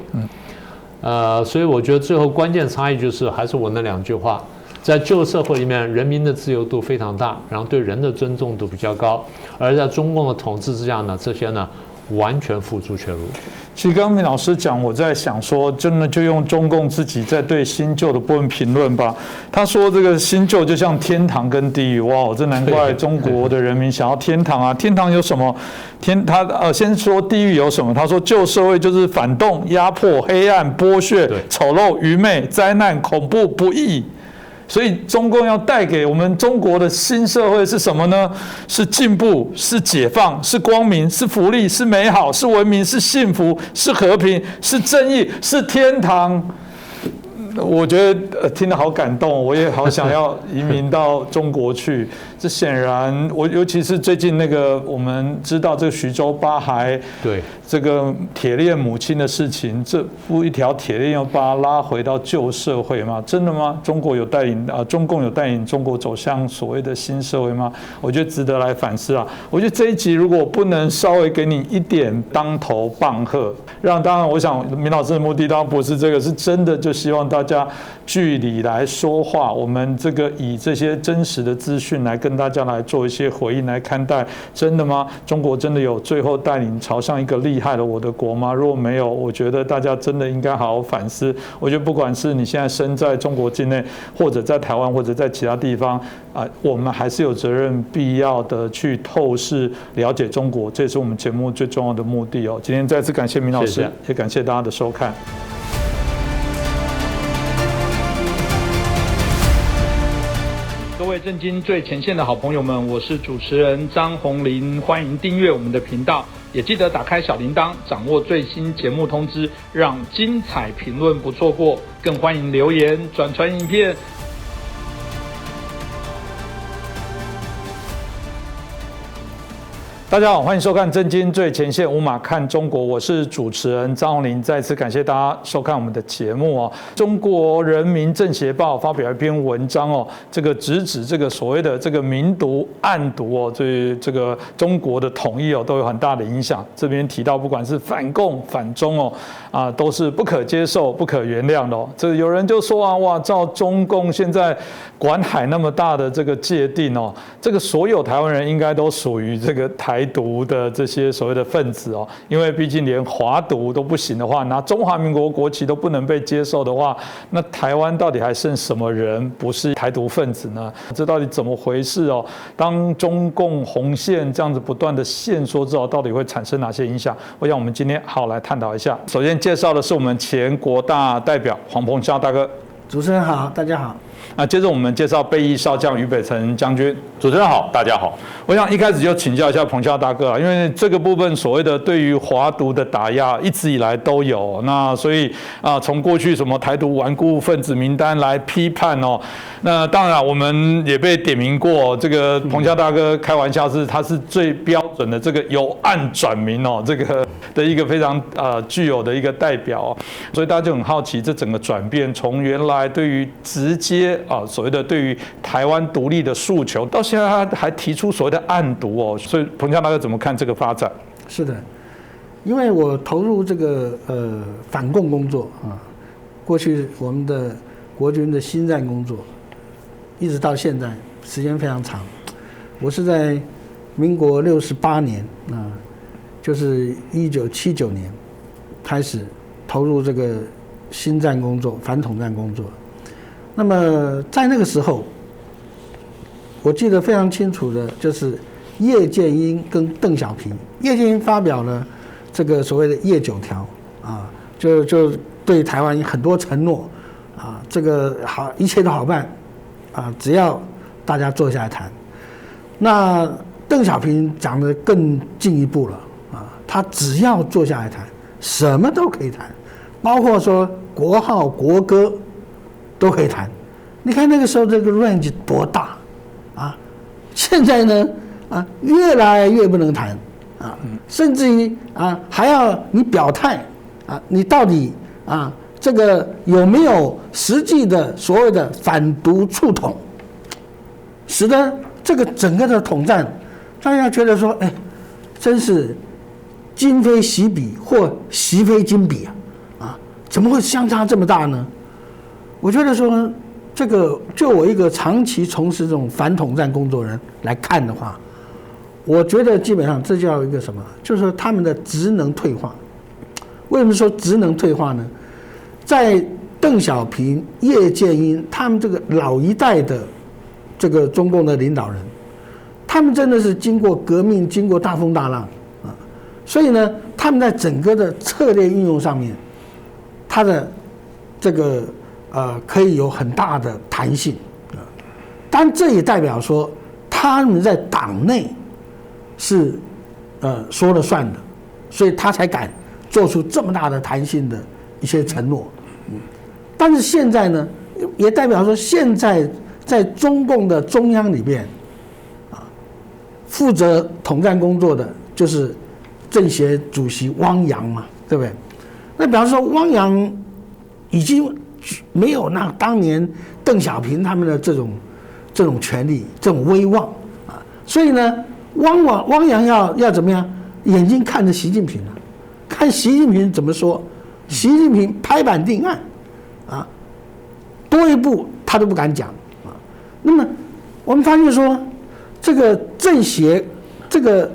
所以我觉得最后关键差异就是还是我那2句话，在旧社会里面，人民的自由度非常大，然后对人的尊重度比较高，而在中共的统治之下呢，这些呢完全付诸阙如。其实刚刚明老师讲，我在想说，真的就用中共自己在对新旧的部分评论吧。他说这个新旧就像天堂跟地狱，哇，这难怪中国的人民想要天堂啊！天堂有什么？先说地狱有什么？他说旧社会就是反动、压迫、黑暗、剥削、丑陋、愚昧、灾难、恐怖、不义。所以中共要带给我们中国的新社会是什么呢？是进步，是解放，是光明，是福利，是美好，是文明，是幸福，是和平，是正义，是天堂。我觉得听得好感动，我也好想要移民到中国去。这显然，尤其是最近那个我们知道这个徐州八孩对这个铁链母亲的事情，这不一条铁链要把它拉回到旧社会吗？真的吗？中共有带领中国走向所谓的新社会吗？我觉得值得来反思啊。我觉得这一集如果不能稍微给你一点当头棒喝，当然我想明老师的目的当然不是这个，是真的就希望大家据理来说话，我们这个以这些真实的资讯来跟大家来做一些回应来看待。真的吗？中国真的有最后带领朝向一个厉害的我的国吗？如果没有，我觉得大家真的应该好好反思。我觉得不管是你现在身在中国境内，或者在台湾，或者在其他地方我们还是有责任必要的去透视了解中国，这也是我们节目最重要的目的哦。今天再次感谢明老师，也感谢大家的收看。各位震惊最前线的好朋友们，我是主持人张宏林，欢迎订阅我们的频道，也记得打开小铃铛，掌握最新节目通知，让精彩评论不错过，更欢迎留言转传影片。大家好，欢迎收看《震惊最前线》，无马看中国，我是主持人张宏林。再次感谢大家收看我们的节目哦。中国人民政协报发表一篇文章哦，这个直指这个所谓的这个明毒暗毒哦，对这个中国的统一哦都有很大的影响。这边提到，不管是反共反中哦都是不可接受、不可原谅的哦。这有人就说哇，照中共现在管海那么大的这个界定哦，这个所有台湾人应该都属于这个台台独的这些所谓的分子哦，因为毕竟连华独都不行的话，拿中华民国国旗都不能被接受的话，那台湾到底还剩什么人不是台独分子呢？这到底怎么回事哦？当中共红线这样子不断的限缩之后，到底会产生哪些影响？我想我们今天好来探讨一下。首先介绍的是我们前国大代表黄澎孝大哥。主持人好，大家好。接着我们介绍备役少将于北辰将军。主持人好，大家好。我想一开始就请教一下澎孝大哥啊，因为这个部分所谓的对于华独的打压一直以来都有，那所以从过去什么台独顽固分子名单来批判哦，那当然我们也被点名过，这个澎孝大哥开玩笑他是最标准的这个由暗转明哦，这个的一个非常具有的一个代表，所以大家就很好奇这整个转变，从原来对于直接所谓的对于台湾独立的诉求，到现在他还提出所谓的暗独哦，所以澎孝大哥怎么看这个发展？是的，因为我投入这个反共工作过去我们的国军的心战工作，一直到现在时间非常长。我是在民国68年就是1979年开始投入这个心战工作、反统战工作。那么在那个时候，我记得非常清楚的，就是叶剑英跟邓小平。叶剑英发表了这个所谓的叶9条就对台湾很多承诺这个好，一切都好办只要大家坐下来谈。那邓小平讲得更进一步了他只要坐下来谈，什么都可以谈，包括说国号、国歌都可以谈。你看那个时候这个 range 多大现在呢越来越不能谈甚至于还要你表态你到底这个有没有实际的所谓的反独促统，使得这个整个的统战，大家觉得说，真是今非昔比，或昔非今比怎么会相差这么大呢？我觉得说，这个就我一个长期从事这种反统战工作人来看的话，我觉得基本上这叫一个什么？就是说他们的职能退化。为什么说职能退化呢？在邓小平、叶剑英他们这个老一代的这个中共的领导人，他们真的是经过革命，经过大风大浪所以呢，他们在整个的策略运用上面，他的这个可以有很大的弹性但这也代表说他们在党内是说了算的，所以他才敢做出这么大的弹性的一些承诺但是现在呢，也代表说现在在中共的中央里边负责统战工作的就是政协主席汪洋嘛，对不对？那比方说汪洋已经没有那当年邓小平他们的这种权力、这种威望所以呢，汪洋要怎么样？眼睛看着习近平看习近平怎么说，习近平拍板定案多一步他都不敢讲那么我们发现说，这个政协这个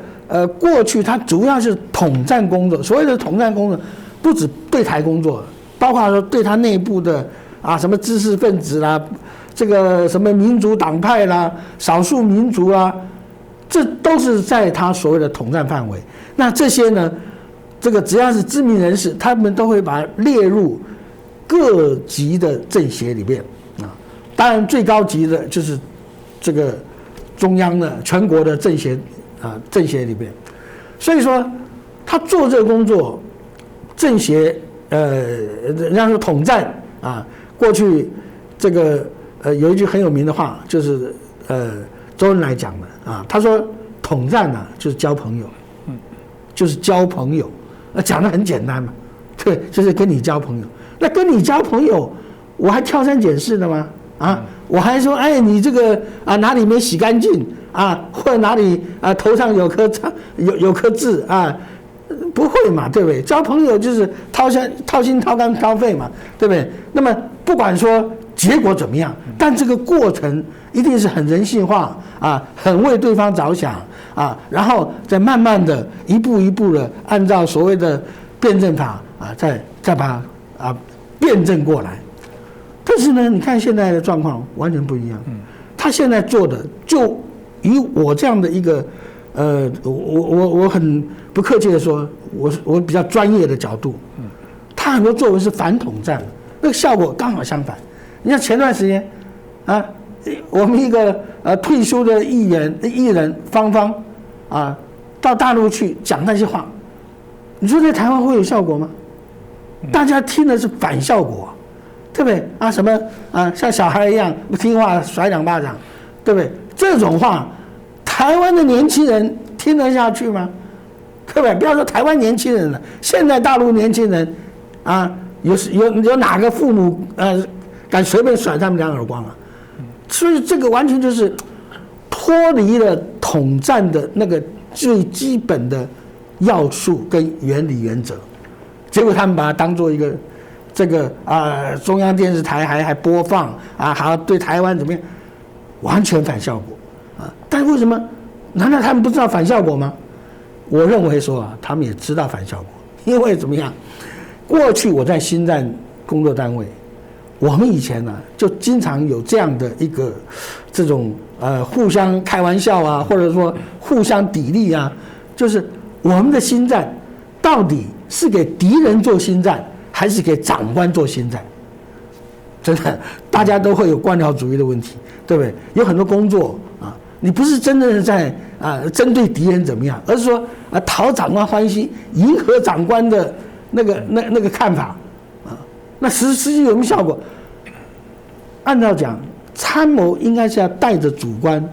过去它主要是统战工作，所谓的统战工作不止对台工作，包括说对他内部的什么知识分子啦，这个什么民主党派啦、少数民族这都是在他所谓的统战范围。那这些呢，这个只要是知名人士，他们都会把它列入各级的政协里面当然最高级的就是这个中央的全国的政协里面。所以说他做这个工作，政协人家说统战过去这个有一句很有名的话，就是周恩来讲的他说统战就是交朋友就是交朋友讲得很简单嘛，对，就是跟你交朋友。那跟你交朋友，我还挑三拣四的吗？我还说，你这个哪里没洗干净或者哪里头上有颗痣不会嘛，对不对？交朋友就是掏心掏肝掏肺嘛，对不对？那么不管说结果怎么样，但这个过程一定是很人性化很为对方着想啊，然后再慢慢的一步一步的按照所谓的辩证法啊，再把辩证过来。但是呢，你看现在的状况完全不一样。他现在做的，就以我这样的一个我很不客气的说，我比较专业的角度，他很多作为是反统战，那个效果刚好相反。你看前段时间啊，我们一个退休的艺人芳芳啊，到大陆去讲那些话，你说在台湾会有效果吗？大家听的是反效果，对不对啊？什么啊，像小孩一样不听话甩2巴掌，对不对？这种话，台湾的年轻人听得下去吗？对不对？不要说台湾年轻人了，现在大陆年轻人啊，有哪个父母敢随便甩他们2耳光啊？所以这个完全就是脱离了统战的那个最基本的要素跟原理原则，结果他们把它当做一个这个中央电视台还播放还要对台湾怎么样，完全反效果但为什么？难道他们不知道反效果吗？我认为说他们也知道反效果，因为怎么样？过去我在新战工作单位，我们以前呢就经常有这样的一个这种互相开玩笑或者说互相砥砺就是我们的新战到底是给敌人做新战，还是给长官做新战？真的，大家都会有官僚主义的问题，对不对？有很多工作你不是真正的在针对敌人怎么样，而是说讨长官欢心，迎合长官的那个看法那实际有没有效果？按照讲，参谋应该是要带着主官，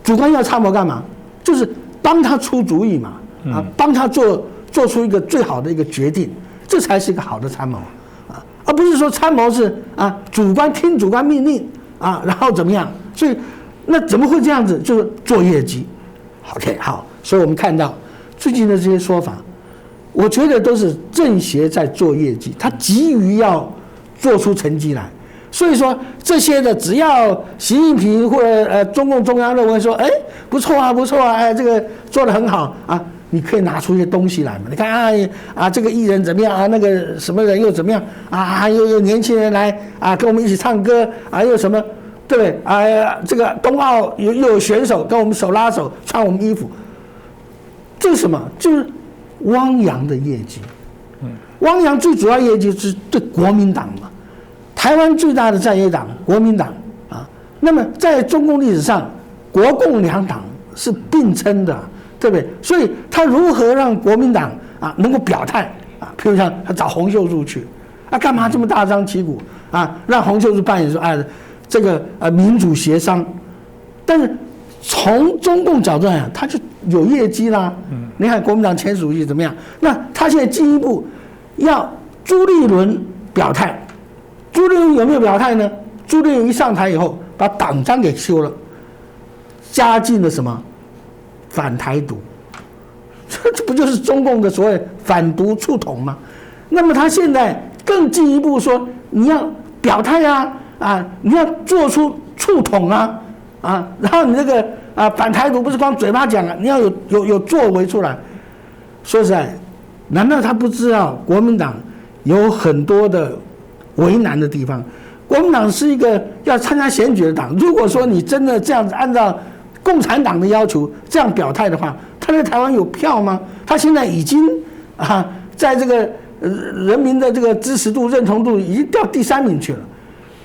主官要参谋干嘛？就是帮他出主意嘛，帮他做出一个最好的一个决定，这才是一个好的参谋而不是说参谋是主官听主官命令然后怎么样？所以那怎么会这样子？就是做业绩。OK， 好，所以我们看到最近的这些说法，我觉得都是政协在做业绩，他急于要做出成绩来。所以说这些的，只要习近平或者中共中央认为说，不错不错这个做得很好你可以拿出一些东西来嘛。你看这个艺人怎么样那个什么人又怎么样又有年轻人来跟我们一起唱歌又什么，对不对这个冬奥又有选手跟我们手拉手穿我们衣服，这是什么？就是汪洋的业绩。汪洋最主要业绩是对国民党嘛，台湾最大的在野党国民党那么在中共历史上，国共2党是并称的，对不对？所以他如何让国民党能够表态譬如像他找洪秀柱去干嘛这么大张旗鼓让洪秀柱扮演说这个民主协商，但是从中共角度来讲，他就有业绩啦。你看国民党前主席怎么样？那他现在进一步要朱立伦表态，朱立伦有没有表态呢？朱立伦一上台以后，把党章给修了，加进了什么反台独，这不就是中共的所谓反独促统吗？那么他现在更进一步说，你要表态你要做出促统然后你这个反台独不是光嘴巴讲你要有作为出来。说实在，难道他不知道国民党有很多的为难的地方？国民党是一个要参加选举的党，如果说你真的这样子按照共产党的要求这样表态的话，他在台湾有票吗？他现在已经在这个人民的这个支持度认同度已经掉第3名去了。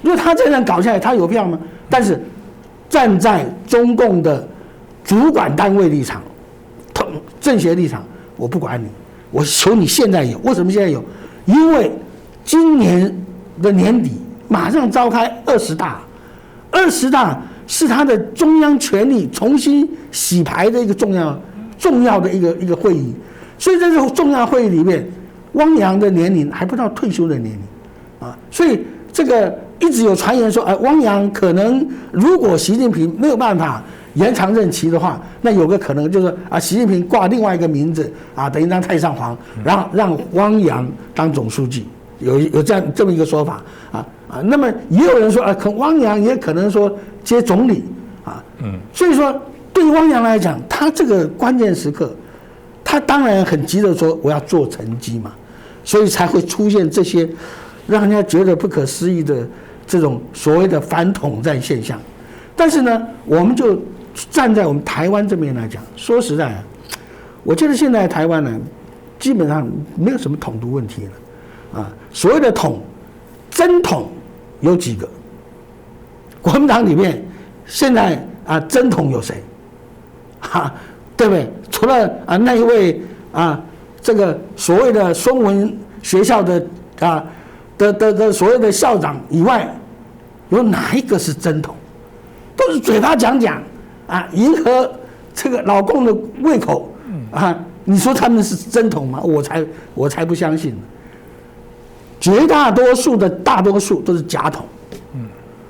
如果他这样搞下来，他有票吗？但是站在中共的主管单位立场、政协立场，我不管你，我求你现在有。为什么现在有？因为今年的年底马上召开20大，20大是他的中央权力重新洗牌的一个重要的一个会议。所以在这个重要会议里面，汪洋的年龄还不到退休的年龄所以这个一直有传言说汪洋可能如果习近平没有办法延长任期的话，那有个可能就是习近平挂另外一个名字等于当太上皇，然后让汪洋当总书记，有这么一个说法那么也有人说汪洋也可能说接总理所以说对汪洋来讲，他这个关键时刻，他当然很急着说我要做成绩嘛，所以才会出现这些让人家觉得不可思议的这种所谓的反统战现象。但是呢，我们就站在我们台湾这边来讲，说实在啊，我觉得现在台湾呢，基本上没有什么统独问题了啊。所谓的统，真统有几个？国民党里面现在啊，真统有谁？对不对？除了那一位这个所谓的孙文学校的所谓的校长以外，有哪一个是真统？都是嘴巴讲讲迎合这个老共的胃口你说他们是真统吗？我才不相信。绝大多数都是假统。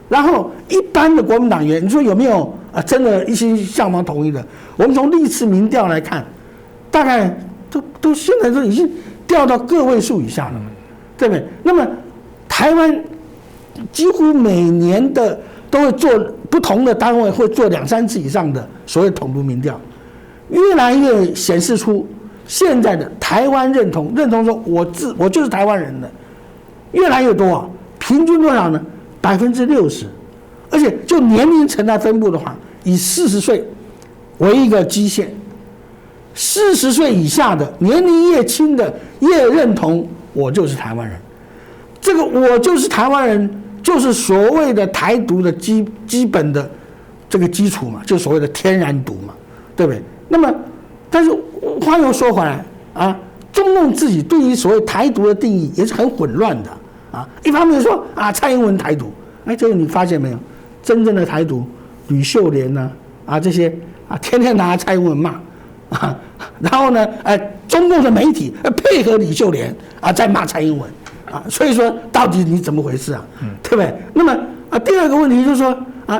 然后一般的国民党员，你说有没有真的一心向往统一的？我们从历次民调来看，大概都现在都已经掉到个位数以下了，对不对？那么台湾几乎每年的都会做不同的单位会做2、3次以上的所谓统独民调，越来越显示出现在的台湾认同说我就是台湾人的越来越多平均多少呢？60%，而且就年龄层来分布的话，以40岁为一个基线，40岁以下的年龄越轻的越认同我就是台湾人。这个我就是台湾人，就是所谓的台独的基本的这个基础嘛，就所谓的天然独嘛，对不对？那么，但是话又说回来中共自己对于所谓台独的定义也是很混乱的。一方面说蔡英文台独，这个你发现没有？真正的台独，吕秀莲呢这些天天拿蔡英文骂然后呢中共的媒体配合吕秀莲在骂蔡英文所以说到底你怎么回事对不对？那么第二个问题就是说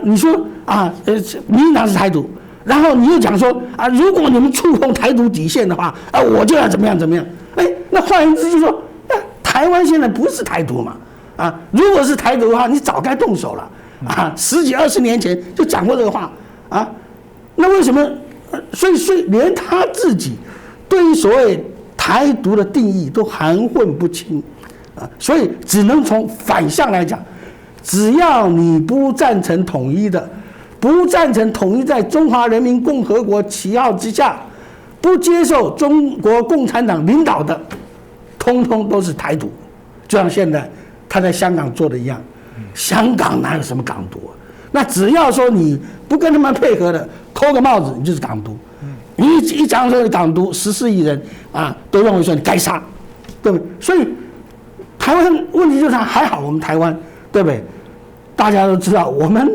你说民进党是台独，然后你又讲说如果你们触碰台独底线的话我就要怎么样怎么样。那换言之就是说。台湾现在不是台独嘛？如果是台独的话，你早该动手了10几20年前就讲过这个话那为什么？所以连他自己对于所谓台独的定义都含混不清所以只能从反向来讲，只要你不赞成统一的，不赞成统一在中华人民共和国旗号之下，不接受中国共产党领导的。通通都是台独，就像现在他在香港做的一样。香港哪有什么港独那只要说你不跟他们配合的，扣个帽子，你就是港独。你一讲说港独，14亿人都认为说你该杀，对不对？所以台湾问题就是还好我们台湾，对不对？大家都知道我们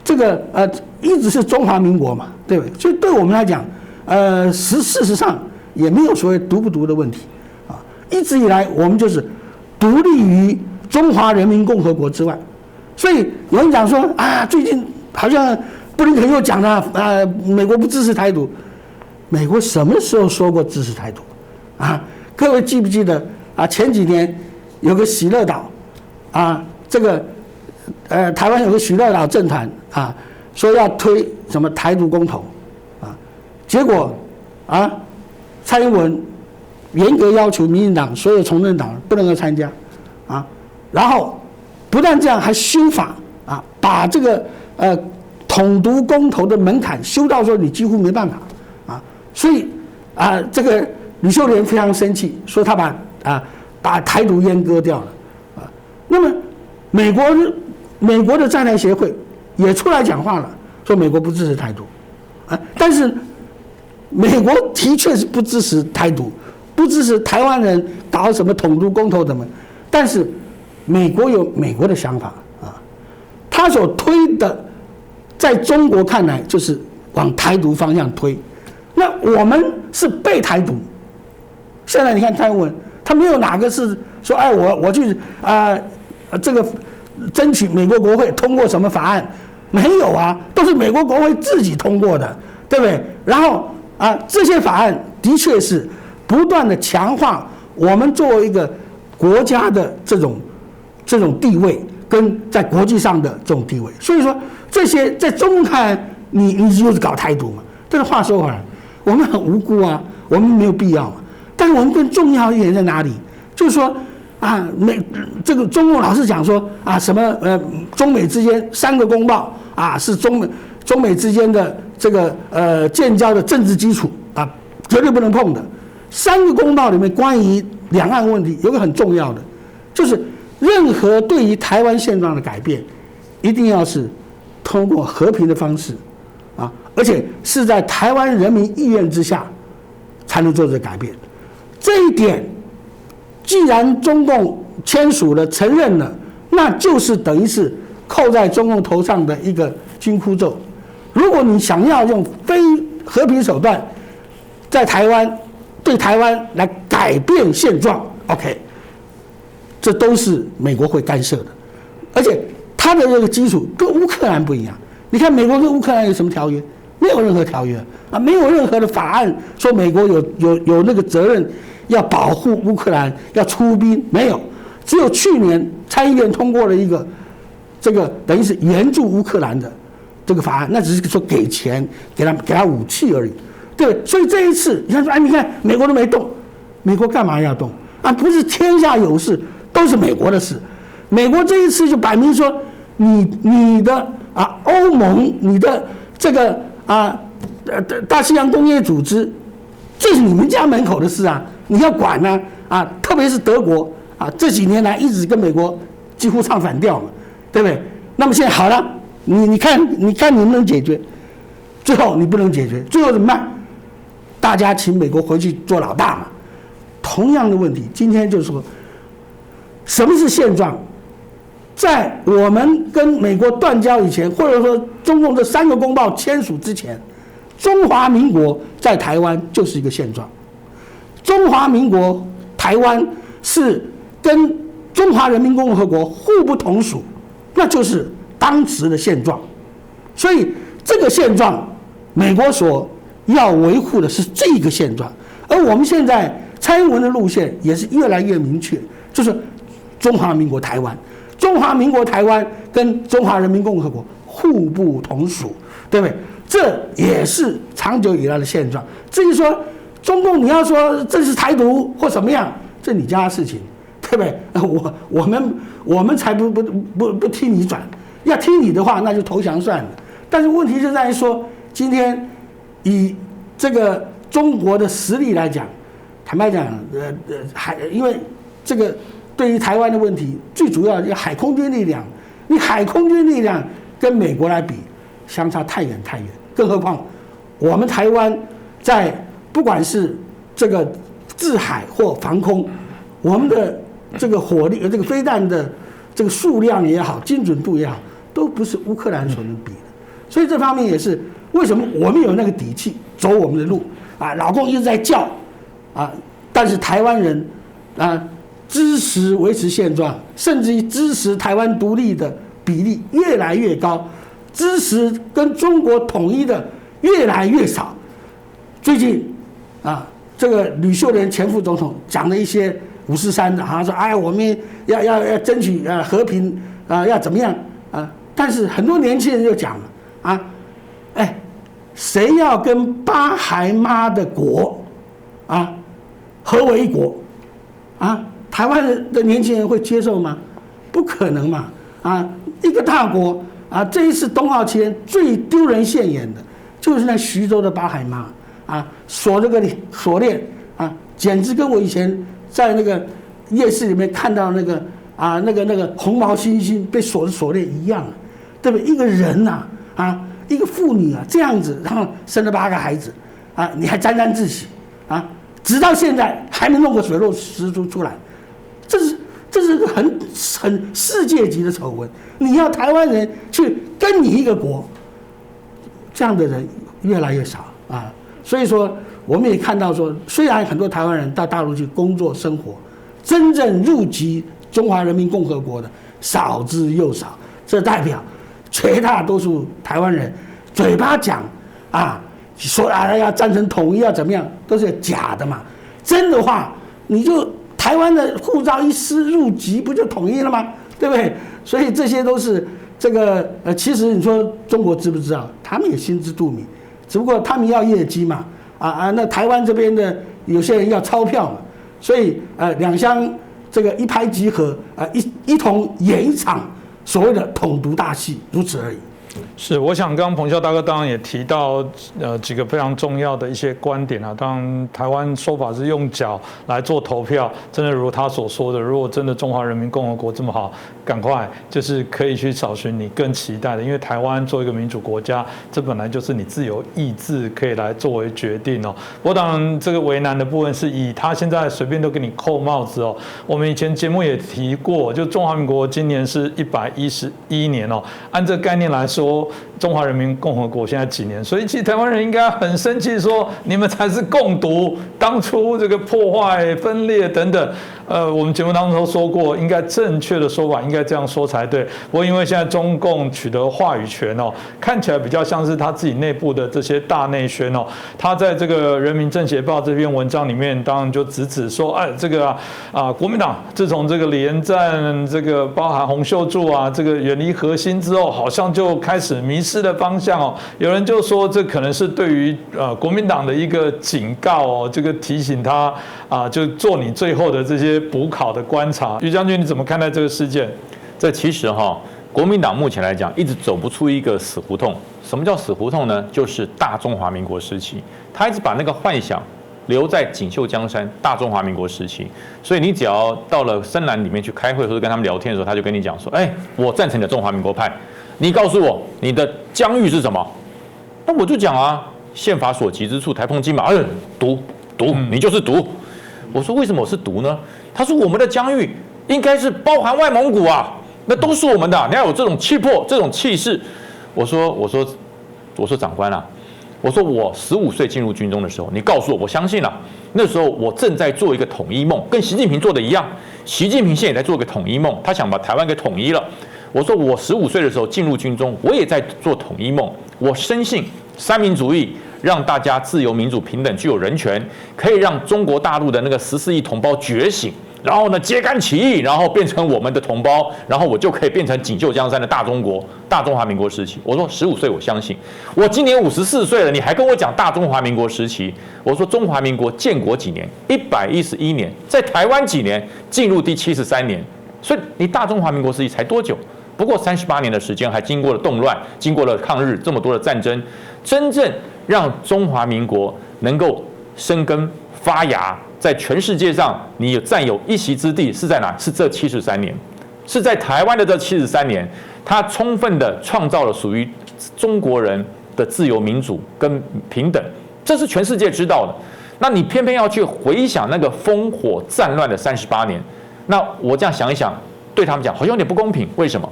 这个一直是中华民国嘛，对不对？所以对我们来讲，事实上也没有所谓独不独的问题。一直以来，我们就是独立于中华人民共和国之外，所以有人讲说最近好像布林肯又讲了美国不支持台独。美国什么时候说过支持台独各位记不记得前几年有个喜乐岛这个台湾有个喜乐岛政团说要推什么台独公投结果蔡英文。严格要求民进党所有从政党不能够参加然后不但这样，还修法把这个统独公投的门槛修到说你几乎没办法所以这个吕秀莲非常生气，说他把台独阉割掉了那么美国的在台协会也出来讲话了，说美国不支持台独但是美国的确是不支持台独。不支持台湾人搞什么统独公投什么，但是美国有美国的想法他所推的，在中国看来就是往台独方向推。那我们是被台独。现在你看蔡英文，他没有哪个是说我去这个争取美国国会通过什么法案，没有都是美国国会自己通过的，对不对？然后这些法案的确是。不断的强化我们作为一个国家的这种地位，跟在国际上的这种地位。所以说这些在中共看来，你就是搞台独嘛。但是话说回来，我们很无辜啊，我们没有必要嘛。但是我们更重要一点在哪里？就是说啊，这个中共老是讲说啊什么中美之间3个公报啊是中美之间的这个建交的政治基础啊，绝对不能碰的。3个公报里面关于两岸问题有个很重要的，就是任何对于台湾现状的改变，一定要是通过和平的方式啊，而且是在台湾人民意愿之下才能做这个改变。这一点，既然中共签署了、承认了，那就是等于是扣在中共头上的一个金箍咒。如果你想要用非和平手段在对台湾来改变现状 ，OK， 这都是美国会干涉的，而且它的这个基础跟乌克兰不一样。你看美国跟乌克兰有什么条约？没有任何条约啊，没有任何的法案说美国有那个责任要保护乌克兰，要出兵，没有。只有去年参议院通过了一个这个等于是援助乌克兰的这个法案，那只是说给钱给他武器而已，对不对？所以这一次你看说，你看美国都没动，美国干嘛要动啊？不是天下有事都是美国的事，美国这一次就摆明说，你的欧盟，你的这个大西洋工业组织，这是你们家门口的事啊，你要管啊，特别是德国啊，这几年来一直跟美国几乎唱反调嘛，对不对？那么现在好了，你看你能不能解决？最后你不能解决，最后怎么办？大家请美国回去做老大嘛。同样的问题，今天就是说，什么是现状？在我们跟美国断交以前，或者说中共这3个公报签署之前，中华民国在台湾就是一个现状。中华民国台湾是跟中华人民共和国互不统属，那就是当时的现状。所以这个现状，美国所要维护的是这个现状，而我们现在蔡英文的路线也是越来越明确，就是中华民国台湾。中华民国台湾跟中华人民共和国互不统属，对不对？这也是长久以来的现状。至于说中共你要说这是台独或怎么样，这你家的事情，对不对？我们才不听你转，要听你的话那就投降算了。但是问题就在于说，今天以这个中国的实力来讲，坦白讲，因为这个。对于台湾的问题，最主要的海空军力量，你海空军力量跟美国来比，相差太远太远。更何况，我们台湾在不管是这个制海或防空，我们的这个火力、这个飞弹的这个数量也好、精准度也好，都不是乌克兰所能比的。所以这方面也是为什么我们有那个底气走我们的路啊。老共一直在叫啊，但是台湾人啊。支持维持现状，甚至于支持台湾独立的比例越来越高，支持跟中国统一的越来越少。最近啊，这个吕秀莲前副总统讲了一些543的，好像说哎，我们要争取和平要怎么样啊？但是很多年轻人就讲了啊，哎，谁要跟巴孩妈的国啊合为一国啊？台湾的年轻人会接受吗？不可能嘛！啊，一个大国啊，这一次冬奥期间最丢人现眼的，就是那徐州的巴海妈啊，锁这个锁链啊，简直跟我以前在那个夜市里面看到那个红毛猩猩被锁的锁链一样，对不对？一个人呐啊，一个妇女啊，这样子，然后生了8个孩子啊，你还沾沾自喜啊，直到现在还没弄个水落石出来。这是个很世界级的丑闻。你要台湾人去跟你一个国，这样的人越来越少啊。所以说，我们也看到说，虽然很多台湾人到大陆去工作生活，真正入籍中华人民共和国的少之又少。这代表绝大多数台湾人嘴巴讲啊，说要赞成统一要怎么样，都是假的嘛。真的话，你就。台湾的护照一撕入籍，不就统一了吗？对不对？所以这些都是这个其实你说中国知不知道？他们也心知肚明，只不过他们要业绩嘛，那台湾这边的有些人要钞票嘛，所以两厢这个一拍即合，一同演一场所谓的统独大戏，如此而已。是，我想刚刚彭孝大哥当然也提到几个非常重要的一些观点啊。当然，台湾说法是用脚来做投票，真的如他所说的，如果真的中华人民共和国这么好，赶快就是可以去找寻你更期待的，因为台湾作为一个民主国家，这本来就是你自由意志可以来作为决定哦。不过当然，这个为难的部分是以他现在随便都给你扣帽子哦。我们以前节目也提过，就中华民国今年是111年哦，按这个概念来说。中华人民共和国现在几年？所以其实台湾人应该很生气，说你们才是共独，当初这个破坏、分裂等等。我们节目当中说过，应该正确的说法应该这样说才对。不过因为现在中共取得话语权哦，看起来比较像是他自己内部的这些大内宣哦。他在这个《人民政协报》这篇文章里面，当然就指说，这个国民党自从这个连战这个包含洪秀柱这个远离核心之后，好像就开始迷失了方向哦。有人就说这可能是对于国民党的一个警告哦，这个提醒他就做你最后的这些补考的观察。于将军，你怎么看待这个事件？这其实国民党目前来讲一直走不出一个死胡同。什么叫死胡同呢？就是大中华民国时期，他一直把那个幻想留在锦绣江山大中华民国时期。所以你只要到了深蓝里面去开会或者跟他们聊天的时候，他就跟你讲说，我赞成你的中华民国派，你告诉我你的疆域是什么？那我就讲宪法所及之处，台澎金马，独，你就是独。我说为什么我是独呢？他说我们的疆域应该是包含外蒙古那都是我们的，你要有这种气魄、这种气势。我说长官我说我15岁进入军中的时候，你告诉我相信了。那时候我正在做一个统一梦，跟习近平做的一样。习近平现在也在做一个统一梦，他想把台湾给统一了。我说我15岁的时候进入军中，我也在做统一梦。我深信三民主义，让大家自由、民主、平等，具有人权，可以让中国大陆的那个14亿同胞觉醒，然后呢揭竿起义，然后变成我们的同胞，然后我就可以变成锦绣江山的大中国、大中华民国时期。我说15岁我相信，我今年54岁了，你还跟我讲大中华民国时期？我说中华民国建国几年？111年，在台湾几年？进入第73年，所以你大中华民国时期才多久？不过38年的时间，还经过了动乱，经过了抗日这么多的战争，真正让中华民国能够生根发芽，在全世界上你占有一席之地是在哪？是这73年，是在台湾的这73年，它充分的创造了属于中国人的自由、民主跟平等，这是全世界知道的。那你偏偏要去回想那个烽火战乱的38年，那我这样想一想，对他们讲好像有点不公平。为什么？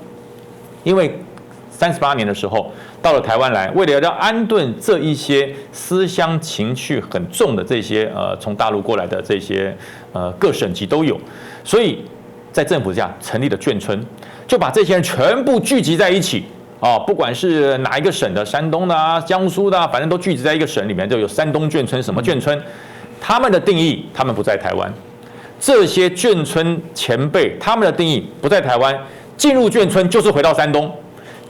因为38年的时候到了台湾来，为了要安顿这一些思乡情绪很重的这些从大陆过来的这些各省级都有，所以在政府下成立了眷村，就把这些人全部聚集在一起不管是哪一个省的，山东的江苏的反正都聚集在一个省里面，就有山东眷村什么眷村，他们的定义他们不在台湾，这些眷村前辈他们的定义不在台湾。进入眷村就是回到山东，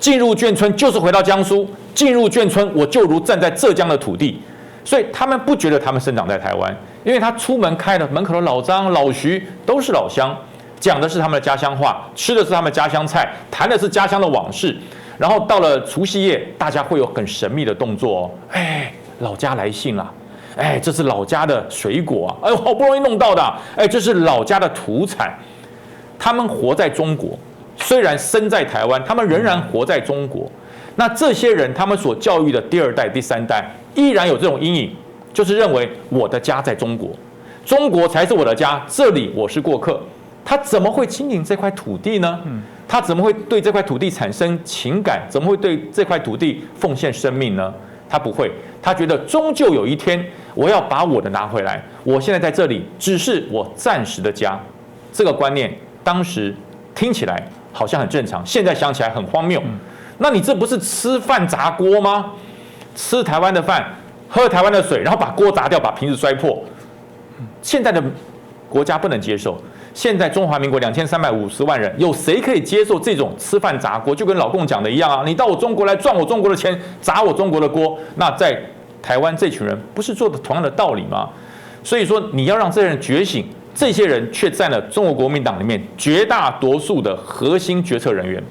进入眷村就是回到江苏，进入眷村我就如站在浙江的土地，所以他们不觉得他们生长在台湾，因为他出门开的门口的老张、老徐都是老乡，讲的是他们的家乡话，吃的是他们家乡菜，谈的是家乡的往事。然后到了除夕夜，大家会有很神秘的动作老家来信了，这是老家的水果好不容易弄到的，这是老家的土产。他们活在中国。虽然生在台湾，他们仍然活在中国。那这些人，他们所教育的第2代、第3代，依然有这种阴影，就是认为我的家在中国，中国才是我的家，这里我是过客。他怎么会经营这块土地呢？他怎么会对这块土地产生情感？怎么会对这块土地奉献生命呢？他不会，他觉得终究有一天我要把我的拿回来。我现在在这里，只是我暂时的家。这个观念当时听起来好像很正常，现在想起来很荒谬。那你这不是吃饭砸锅吗？吃台湾的饭，喝台湾的水，然后把锅砸掉，把瓶子摔破。现在的国家不能接受。现在中华民国2350万人，有谁可以接受这种吃饭砸锅？就跟老共讲的一样你到我中国来赚我中国的钱，砸我中国的锅。那在台湾这群人不是做的同样的道理吗？所以说你要让这些人觉醒，这些人却占了中国国民党里面绝大多数的核心决策人员。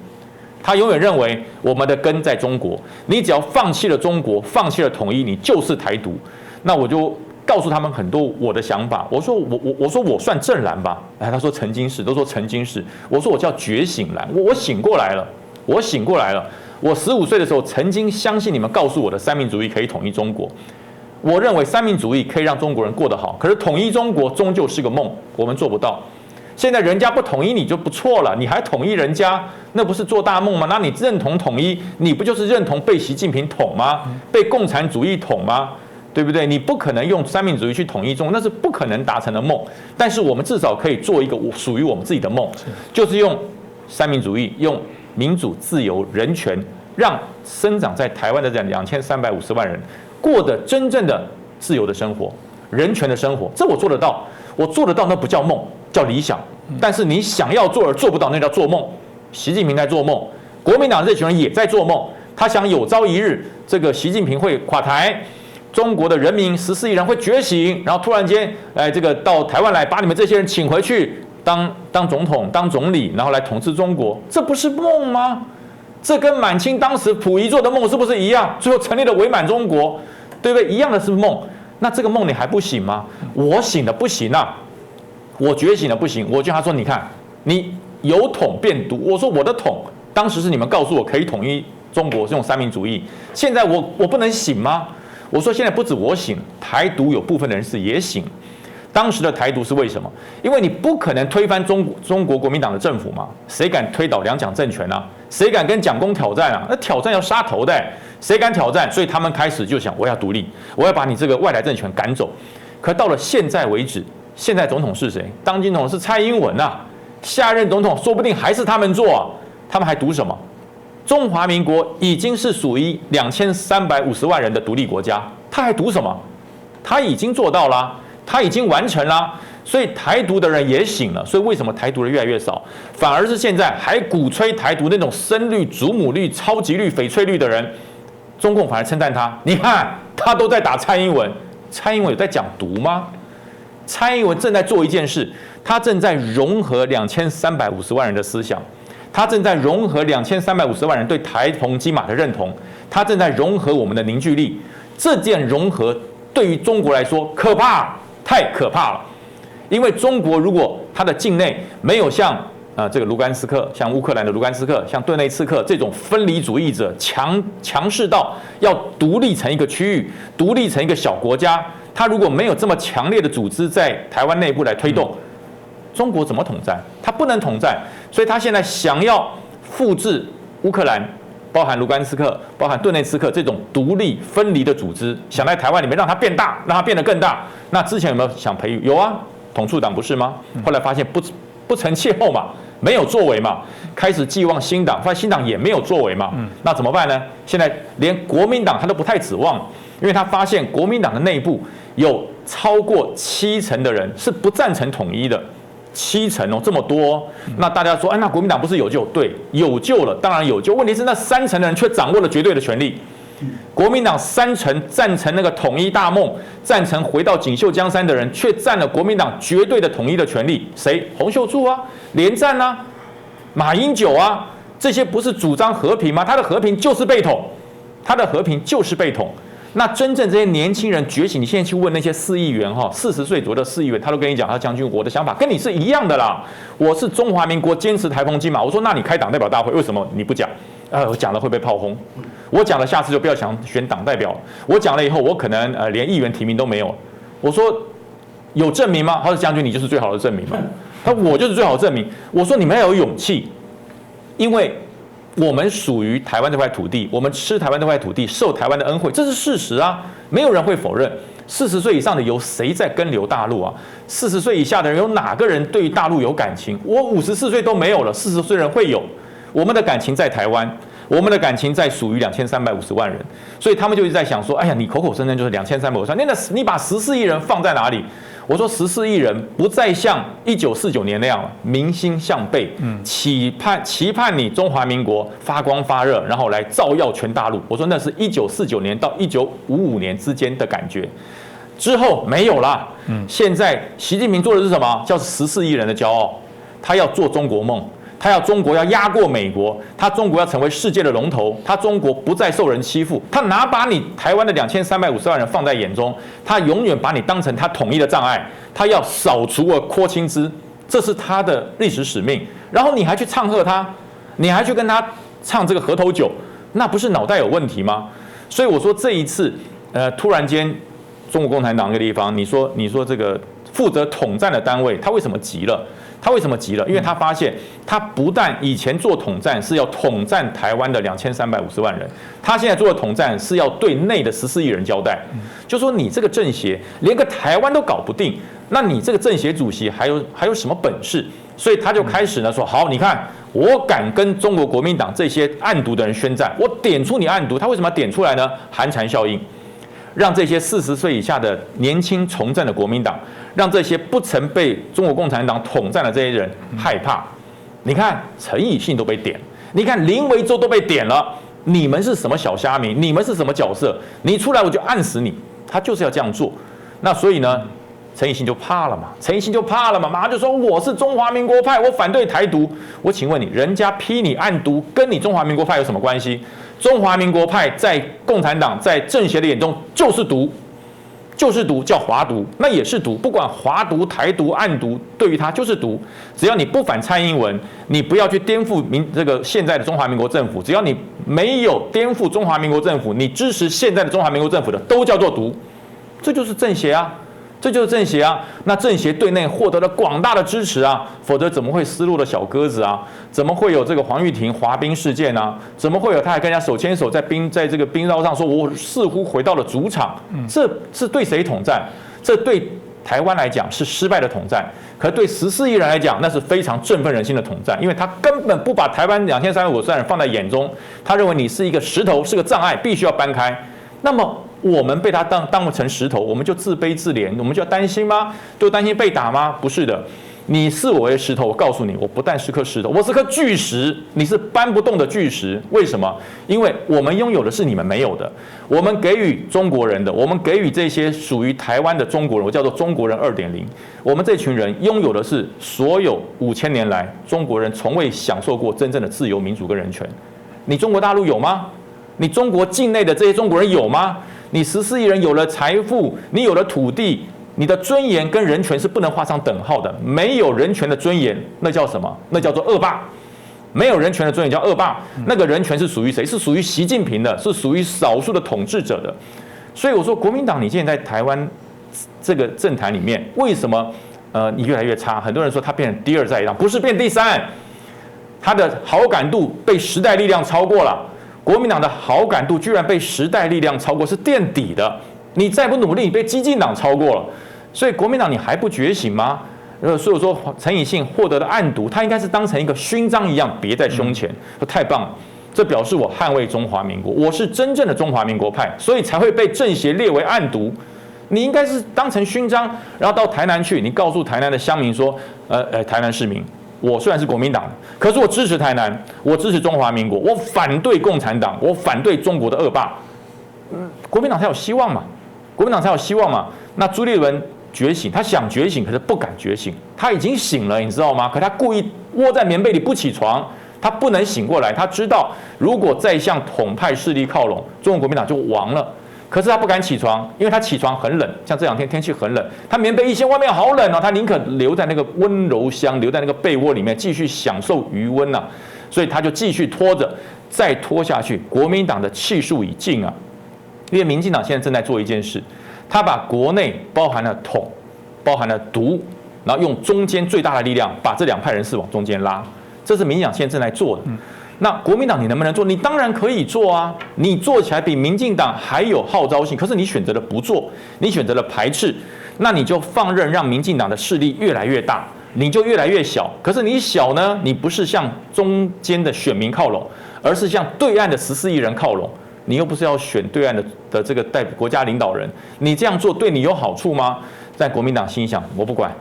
他永远认为我们的根在中国，你只要放弃了中国，放弃了统一，你就是台独。那我就告诉他们很多我的想法。我说我算正蓝吧？哎，他说曾经是，都说曾经是。我说我叫觉醒蓝，我醒过来了，我醒过来了。我15岁的时候曾经相信你们告诉我的三民主义可以统一中国。我认为三民主义可以让中国人过得好，可是统一中国终究是个梦，我们做不到。现在人家不统一你就不错了，你还统一人家，那不是做大梦吗？那你认同统一，你不就是认同被习近平统吗？被共产主义统吗？对不对？你不可能用三民主义去统一中国，那是不可能达成的梦。但是我们至少可以做一个属于我们自己的梦，就是用三民主义，用民主、自由、人权，让生长在台湾的这2350万人过得真正的自由的生活、人权的生活。这我做得到，我做得到，那不叫梦，叫理想。但是你想要做而做不到，那叫做梦。习近平在做梦，国民党这群人也在做梦。他想有朝一日，这个习近平会垮台，中国的人民14亿人会觉醒，然后突然间，这个到台湾来，把你们这些人请回去当总统、当总理，然后来统治中国，这不是梦吗？这跟满清当时溥仪做的梦是不是一样？最后成立了伪满中国，对不对？一样的是梦。那这个梦你还不醒吗？我醒了不行啊，我觉醒了不行。我就他说，你看，你由统变独。我说我的统，当时是你们告诉我可以统一中国，是用三民主义。现在我不能醒吗？我说现在不止我醒，台独有部分的人士也醒。当时的台独是为什么？因为你不可能推翻中国国民党的政府嘛，谁敢推倒两蒋政权啊？谁敢跟蒋公挑战啊？那挑战要杀头的，谁敢挑战？所以他们开始就想，我要独立，我要把你这个外来政权赶走。可到了现在为止，现在总统是谁？当今总统是蔡英文啊，下任总统说不定还是他们做啊，他们还独什么？中华民国已经是属于2350万人的独立国家，他还独什么？他已经做到了。他已经完成了，所以台独的人也醒了。所以为什么台独的越来越少，反而是现在还鼓吹台独那种深绿、祖母绿、超级绿、翡翠绿的人，中共反而称赞他。你看他都在打蔡英文，蔡英文有在讲独吗？蔡英文正在做一件事，他正在融合2350万人的思想，他正在融合2350万人对台澎金马的认同，他正在融合我们的凝聚力。这件融合对于中国来说可怕。太可怕了，因为中国如果它的境内没有像这个卢甘斯克、像乌克兰的卢甘斯克、像顿内茨克这种分离主义者强势到要独立成一个区域、独立成一个小国家，它如果没有这么强烈的组织在台湾内部来推动，中国怎么统战？它不能统战，所以它现在想要复制乌克兰。包含卢甘斯克、包含顿内茨克这种独立分离的组织，想在台湾里面让它变大，让它变得更大。那之前有没有想培育？有啊，统促党不是吗？后来发现不成气候嘛，没有作为嘛，开始寄望新党，发现新党也没有作为嘛。那怎么办呢？现在连国民党他都不太指望，因为他发现国民党的内部有超过70%的人是不赞成统一的。70%哦，这么多哦。那大家说，那国民党不是有救？对，有救了，当然有救。问题是那30%的人却掌握了绝对的权力。国民党30%赞成那个统一大梦，赞成回到锦绣江山的人，却占了国民党绝对的统一的权利。谁？洪秀柱啊，连战啊，马英九啊，这些不是主张和平吗？他的和平就是被统，他的和平就是被统。那真正这些年轻人觉醒，你现在去问那些4亿元40岁左右的4亿元，他都跟你讲，他将军，我的想法跟你是一样的啦。我是中华民国坚持台澎金马。我说，那你开党代表大会，为什么你不讲？我讲了会被炮轰。我讲了，下次就不要想选党代表了。我讲了以后，我可能连议员提名都没有。我说有证明吗？他说将军，你就是最好的证明嘛。他说我就是最好的证明。我说你们要有勇气，因为。我们属于台湾这块土地，我们吃台湾这块土地，受台湾的恩惠，这是事实啊，没有人会否认。40岁以上的有谁在跟留大陆啊？40岁以下的人有哪个人对于大陆有感情？我54岁都没有了，40岁人会有。我们的感情在台湾，我们的感情在属于2350万人，所以他们就一直在想说，哎呀，你口口声声就是2350万，你把14亿人放在哪里？我说14亿人不再像1949年那样民心向背，期盼你中华民国发光发热，然后来照耀全大陆。我说那是1949年到1955年之间的感觉，之后没有啦。现在习近平做的是什么？叫14亿人的骄傲，他要做中国梦。他要中国要压过美国，他中国要成为世界的龙头，他中国不再受人欺负，他哪把你台湾的2350万人放在眼中，他永远把你当成他统一的障碍，他要扫除而扩清之，这是他的历史使命。然后你还去唱和他，你还去跟他唱这个河头酒，那不是脑袋有问题吗？所以我说这一次，突然间中国共产党这个地方，你说这个负责统战的单位，他为什么急了？他为什么急了？因为他发现，他不但以前做统战是要统战台湾的2350万人，他现在做的统战是要对内的14亿人交代。就说你这个政协连个台湾都搞不定，那你这个政协主席还有什么本事？所以他就开始呢说，好，你看我敢跟中国国民党这些暗毒的人宣战，我点出你暗毒，他为什么要点出来呢？寒蝉效应。让这些40岁以下的年轻从政的国民党，让这些不曾被中国共产党统战的这些人害怕。你看陈以信都被点，你看林维洲都被点了，你们是什么小虾米？你们是什么角色？你出来我就按死你！他就是要这样做。那所以呢，陈以信就怕了嘛，马上就说我是中华民国派，我反对台独。我请问你，人家批你暗独，跟你中华民国派有什么关系？中华民国派在共产党在政协的眼中就是毒，叫华独，那也是毒。不管华独、台独、暗独，对于他就是毒。只要你不反蔡英文，你不要去颠覆这个现在的中华民国政府，只要你没有颠覆中华民国政府，你支持现在的中华民国政府的，都叫做毒。这就是政协啊。那政协对内获得了广大的支持啊，否则怎么会失落的小鸽子啊？怎么会有这个黄玉婷滑冰事件啊？怎么会有他还跟人家手牵手在这个冰道上说，我似乎回到了主场？这是对谁统战？这对台湾来讲是失败的统战，可对14亿人来讲，那是非常振奋人心的统战，因为他根本不把台湾2350万人放在眼中，他认为你是一个石头，是个障碍，必须要搬开。那么我们被他当成石头，我们就自卑自怜，我们就要担心吗？就担心被打吗？不是的，你视我为石头，我告诉你，我不但是颗石头，我是颗巨石，你是搬不动的巨石。为什么？因为我们拥有的是你们没有的，我们给予中国人的，我们给予这些属于台湾的中国人，我叫做中国人2.0。我们这群人拥有的是所有5000年来中国人从未享受过真正的自由、民主跟人权。你中国大陆有吗？你中国境内的这些中国人有吗？你14亿人有了财富，你有了土地，你的尊严跟人权是不能画上等号的。没有人权的尊严，那叫什么？那叫做恶霸。没有人权的尊严叫恶霸。那个人权是属于谁？是属于习近平的，是属于少数的统治者的。所以我说，国民党你现在在台湾这个政坛里面，为什么你越来越差？很多人说他变成第2在野党，不是变第3，他的好感度被时代力量超过了。国民党的好感度居然被时代力量超过，是垫底的。你再不努力，你被激进党超过了。所以国民党你还不觉醒吗？所以说陈以信获得的暗毒，他应该是当成一个勋章一样别在胸前。太棒了，这表示我捍卫中华民国，我是真正的中华民国派，所以才会被政协列为暗毒。你应该是当成勋章，然后到台南去，你告诉台南的乡民说，台南市民。我虽然是国民党，可是我支持台南，我支持中华民国，我反对共产党，我反对中国的恶霸。国民党才有希望嘛？那朱立伦觉醒，他想觉醒，可是不敢觉醒。他已经醒了，你知道吗？可他故意窝在棉被里不起床，他不能醒过来。他知道，如果再向统派势力靠拢，中国国民党就亡了。可是他不敢起床，因为他起床很冷，像这2天天气很冷，他棉被一掀，外面好冷哦，他宁可留在那个温柔乡，留在那个被窝里面，继续享受余温啊。所以他就继续拖着，再拖下去，国民党的气数已尽啊。因为民进党现在正在做一件事，他把国内包含了统，包含了独，然后用中间最大的力量把这2派人士往中间拉，这是民进党现在正在做的。那国民党你能不能做？你当然可以做啊！你做起来比民进党还有号召性，可是你选择了不做，你选择了排斥，那你就放任让民进党的势力越来越大，你就越来越小。可是你小呢，你不是向中间的选民靠拢，而是向对岸的14亿人靠拢。你又不是要选对岸的这个代表国家领导人，你这样做对你有好处吗？在国民党心想，我不管，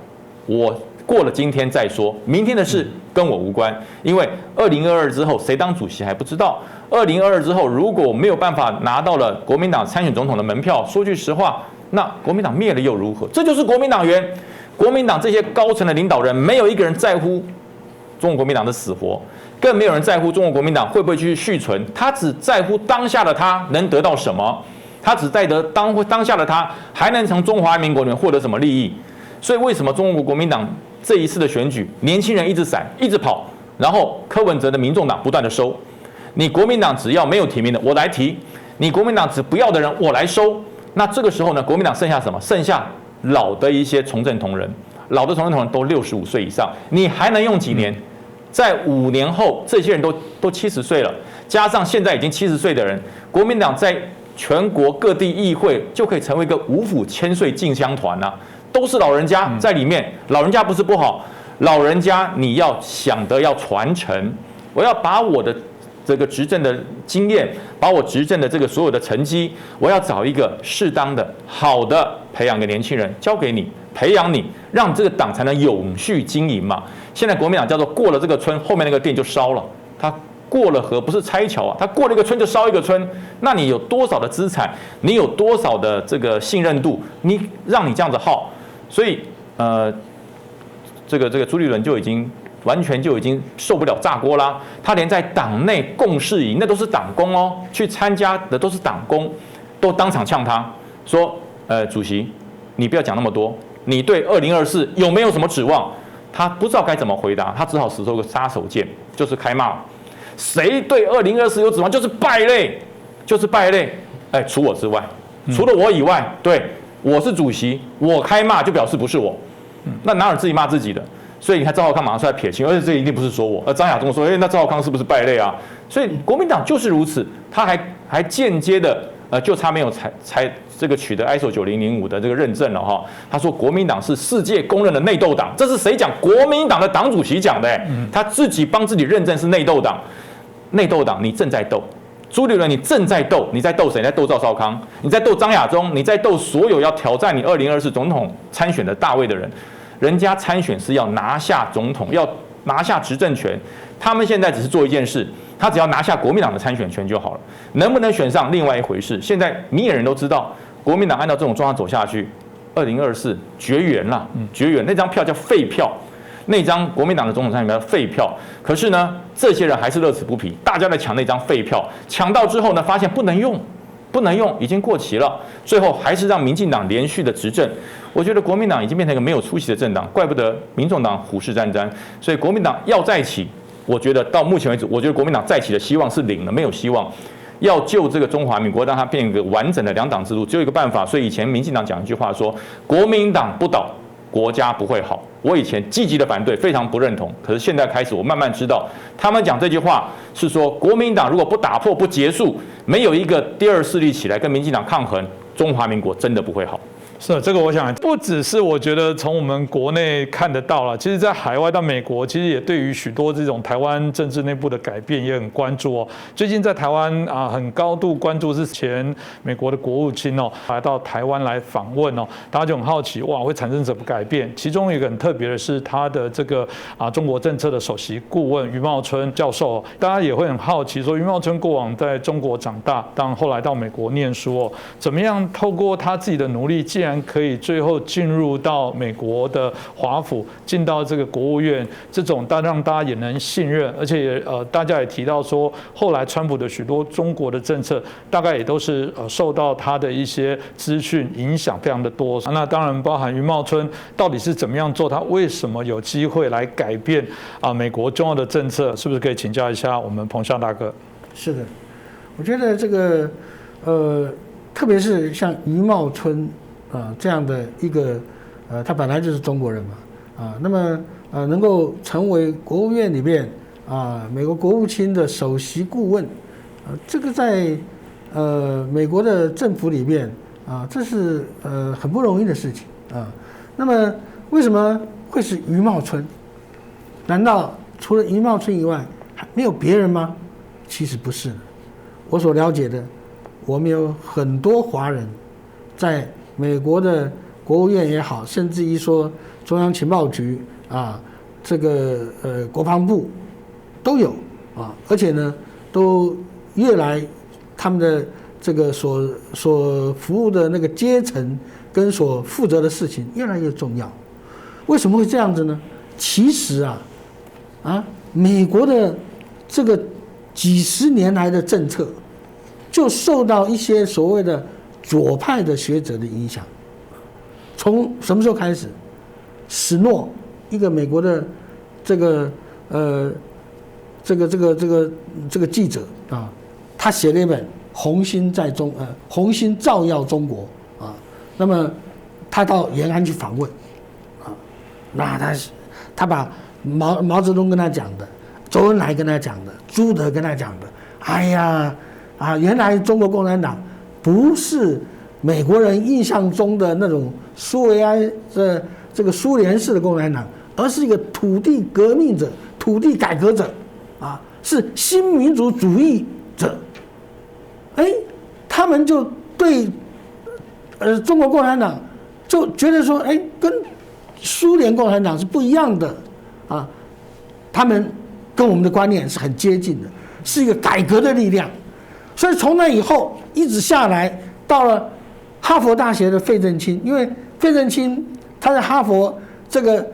我过了今天再说，明天的事跟我无关。因为2022之后谁当主席还不知道，2022之后如果没有办法拿到了国民党参选总统的门票，说句实话，那国民党灭了又如何？这就是国民党员，国民党这些高层的领导人，没有一个人在乎中国国民党的死活，更没有人在乎中国国民党会不会继续续存，他只在乎当下的他能得到什么，他只在得当下的他还能从中华民国里面获得什么利益。所以为什么中国国民党这一次的选举，年轻人一直闪，一直跑，然后柯文哲的民众党不断的收，你国民党只要没有提名的我来提，你国民党只不要的人我来收。那这个时候呢，国民党剩下什么？剩下老的一些从政同仁，老的从政同仁都65岁以上，你还能用几年？在5年后，这些人都70岁了，加上现在已经70岁的人，国民党在全国各地议会就可以成为一个5府千岁进香团啊，都是老人家在里面。老人家不是不好，老人家你要想得要传承，我要把我的这个执政的经验，把我执政的这个所有的成绩，我要找一个适当的、好的培养个年轻人交给你，培养你，让这个党才能永续经营嘛。现在国民党叫做过了这个村，后面那个店就烧了。他过了河不是拆桥啊，他过了一个村就烧一个村。那你有多少的资产？你有多少的这个信任度？你让你这样子耗，所以这个朱立伦完全就已经受不了炸锅啦。他连在党内共事营，那都是党工哦，去参加的都是党工，都当场呛他说：主席，你不要讲那么多，你对2024有没有什么指望？他不知道该怎么回答，他只好使出个杀手锏，就是开骂。谁对2024有指望，就是败类，就是败类。除我之外，除了我以外，对，我是主席，我开骂就表示不是我，那哪有自己骂自己的？所以你看赵少康马上出来撇清，而且这一定不是说我。张亚中说，那赵少康是不是败类啊？所以国民党就是如此，他还间接的就差没有才这个取得 ISO 9005的这个认证了哈。他说国民党是世界公认的内斗党，这是谁讲？国民党的党主席讲的，他自己帮自己认证是内斗党。内斗党，你正在斗。朱立伦，你正在斗，你在斗谁？你在斗赵少康，你在斗张亚中，你在斗所有要挑战你2024总统参选的大位的人。人家参选是要拿下总统，要拿下执政权，他们现在只是做一件事，他只要拿下国民党的参选权就好了。能不能选上另外一回事。现在明眼人都知道，国民党按照这种状况走下去，2024绝缘了，绝缘。那张票叫废票，那张国民党的总统参选票废票。可是呢，这些人还是乐此不疲，大家在抢那张废票，抢到之后呢，发现不能用，已经过期了。最后还是让民进党连续的执政。我觉得国民党已经变成一个没有出息的政党，怪不得民众党虎视眈眈。所以国民党要再起，我觉得到目前为止，我觉得国民党再起的希望是零了，没有希望。要救这个中华民国，让它变一个完整的两党制度，只有一个办法。所以以前民进党讲一句话说：国民党不倒，国家不会好。我以前积极的反对，非常不认同。可是现在开始，我慢慢知道，他们讲这句话是说，国民党如果不打破、不结束，没有一个第二势力起来跟民进党抗衡，中华民国真的不会好。是这个，我想不只是我觉得从我们国内看得到了，其实在海外到美国，其实也对于许多这种台湾政治内部的改变也很关注哦。最近在台湾很高度关注是前美国的国务卿来到台湾来访问大家就很好奇哇会产生什么改变？其中一个很特别的是他的这个中国政策的首席顾问余茂春教授，大家也会很好奇说余茂春过往在中国长大，但后来到美国念书怎么样透过他自己的努力，既然可以最后进入到美国的华府，进到这个国务院，这种让大家也能信任，而且也大家也提到说，后来川普的许多中国的政策，大概也都是受到他的一些资讯影响非常的多。那当然包含余茂春到底是怎么样做，他为什么有机会来改变美国重要的政策，是不是可以请教一下我们彭夏大哥？是的，我觉得这个特别是像余茂春这样的一个他本来就是中国人嘛那么能够成为国务院里面美国国务卿的首席顾问这个在美国的政府里面这是很不容易的事情那么为什么会是余茂春？难道除了余茂春以外还没有别人吗？其实不是的。我所了解的，我们有很多华人在美国的国务院也好，甚至于说中央情报局啊，这个国防部都有啊，而且呢，都越来他们的这个所服务的那个阶层跟所负责的事情越来越重要。为什么会这样子呢？其实美国的这个几十年来的政策，就受到一些所谓的左派的学者的影响。从什么时候开始？史诺，一个美国的这个记者啊，他写了一本《红星照耀中国》啊，那么他到延安去访问啊，那他把毛泽东跟他讲的，周恩来跟他讲的，朱德跟他讲的，哎呀原来中国共产党不是美国人印象中的那种苏维埃这个苏联式的共产党，而是一个土地革命者、土地改革者啊，是新民主主义者。他们就对中国共产党就觉得说，跟苏联共产党是不一样的啊，他们跟我们的观念是很接近的，是一个改革的力量。所以从那以后一直下来，到了哈佛大学的费正清，因为费正清他在哈佛这个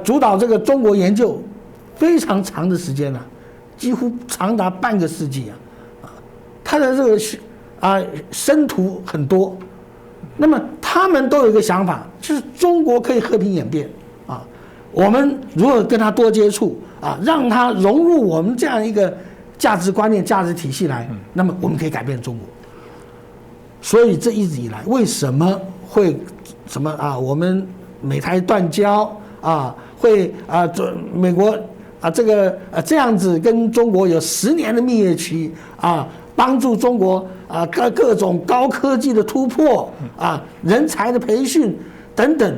主导这个中国研究非常长的时间了，几乎长达半个世纪他的这个生徒很多。那么他们都有一个想法，就是中国可以和平演变啊，我们如何跟他多接触啊，让他融入我们这样一个价值观念、价值体系来，那么我们可以改变中国。所以这一直以来，为什么会我们美台断交会美国这样子跟中国有10年的蜜月期帮助中国各种高科技的突破人才的培训等等，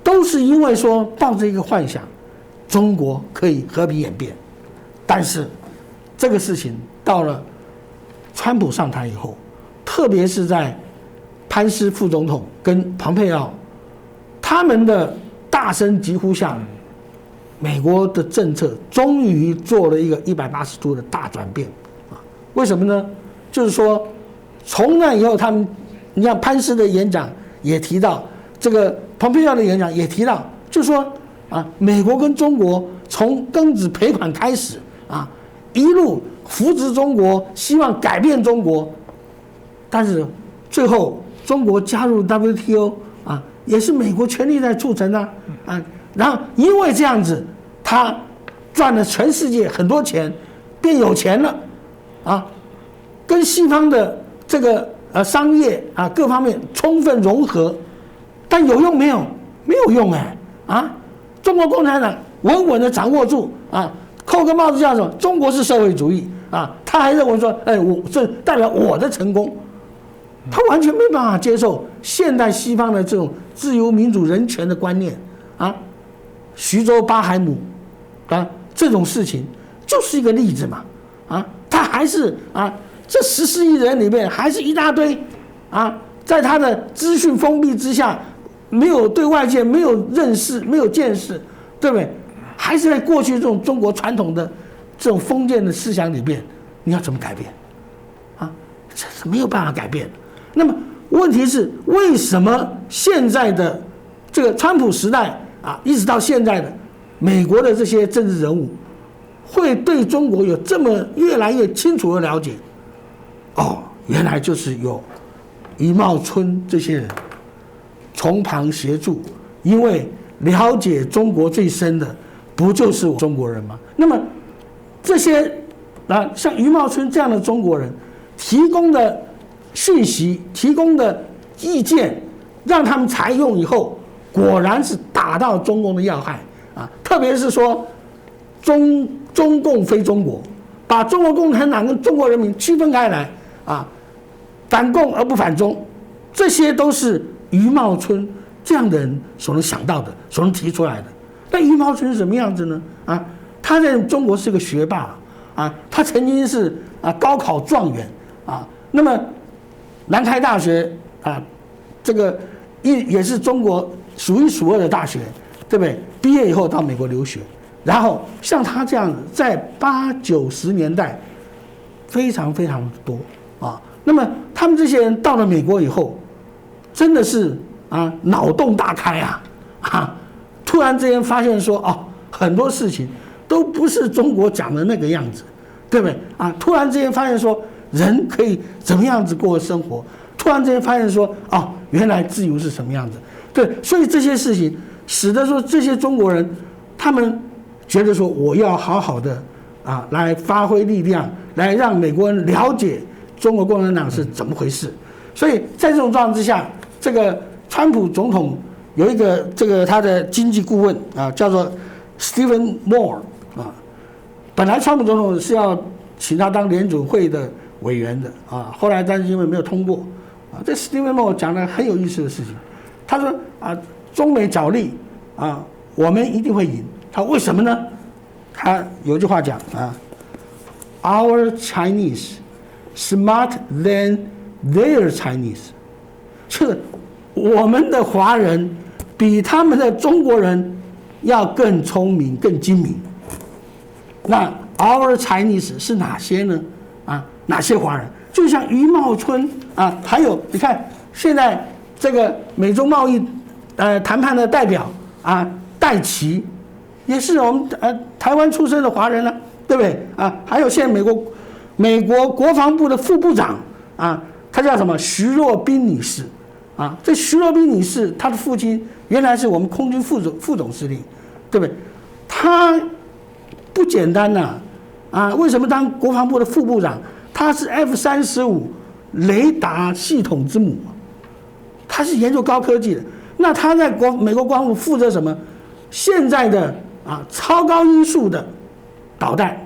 都是因为说抱着一个幻想，中国可以和平演变。但是这个事情到了川普上台以后，特别是在潘斯副总统跟蓬佩奥他们的大声疾呼下，美国的政策终于做了一个180度的大转变为什么呢？就是说从那以后，你看潘斯的演讲也提到，这个蓬佩奥的演讲也提到，就是说美国跟中国从庚子赔款开始一路扶植中国，希望改变中国，但是最后中国加入 WTO 也是美国全力在促成然后因为这样子，他赚了全世界很多钱，变有钱了跟西方的这个商业各方面充分融合，但有用没有？没有用中国共产党稳稳的掌握住扣个帽子叫什么？中国是社会主义他还认为说，这代表我的成功，他完全没办法接受现代西方的这种自由民主人权的观念徐州巴海姆这种事情就是一个例子嘛他还是这14亿人里面还是一大堆在他的资讯封闭之下，没有对外界没有认识，没有见识，对不对？还是在过去这种中国传统的这种封建的思想里面，你要怎么改变这是没有办法改变的。那么问题是，为什么现在的这个川普时代一直到现在的美国的这些政治人物会对中国有这么越来越清楚的了解？原来就是有余茂春这些人从旁协助，因为了解中国最深的不就是中国人吗？那么这些像余茂春这样的中国人提供的讯息、提供的意见，让他们采用以后，果然是打到中共的要害特别是说中共非中国，把中国共产党跟中国人民区分开来反共而不反中，这些都是余茂春这样的人所能想到的，所能提出来的。那余茂春是什么样子呢？他在中国是个学霸他曾经是高考状元那么南开大学这个也是中国数一数二的大学，对不对？毕业以后到美国留学，然后像他这样在80、90年代非常非常多啊。那么他们这些人到了美国以后，真的是啊脑洞大开啊，突然之间发现说哦，很多事情都不是中国讲的那个样子，对不对啊？突然之间发现说人可以怎么样子过生活，突然之间发现说哦，原来自由是什么样子，对，所以这些事情使得说这些中国人他们觉得说我要好好的啊来发挥力量，来让美国人了解中国共产党是怎么回事。所以在这种状况之下，这个川普总统有一个这个他的经济顾问啊，叫做 Stephen Moore 啊。本来川普总统是要请他当联准会的委员的啊，后来但是因为没有通过啊。这 Stephen Moore 讲了很有意思的事情，他说啊，中美角力啊，我们一定会赢。他为什么呢？他有句话讲啊 ，Our Chinese smart than their Chinese， 就是我们的华人比他们的中国人要更聪明、更精明。那 Our Chinese 是哪些呢？啊，哪些华人？就像余茂春啊，还有你看现在这个美中贸易谈判的代表啊，戴琪也是我们台湾出生的华人呢，对不对啊？还有现在美国国防部的副部长啊，她叫什么？徐若冰女士啊。这徐若冰女士，她的父亲原来是我们空军副总司令，对不对？她不简单呐啊！为什么当国防部的副部长？他是 F-35雷达系统之母，他是研究高科技的。那他在美国国防部负责什么？现在的超高音速的导弹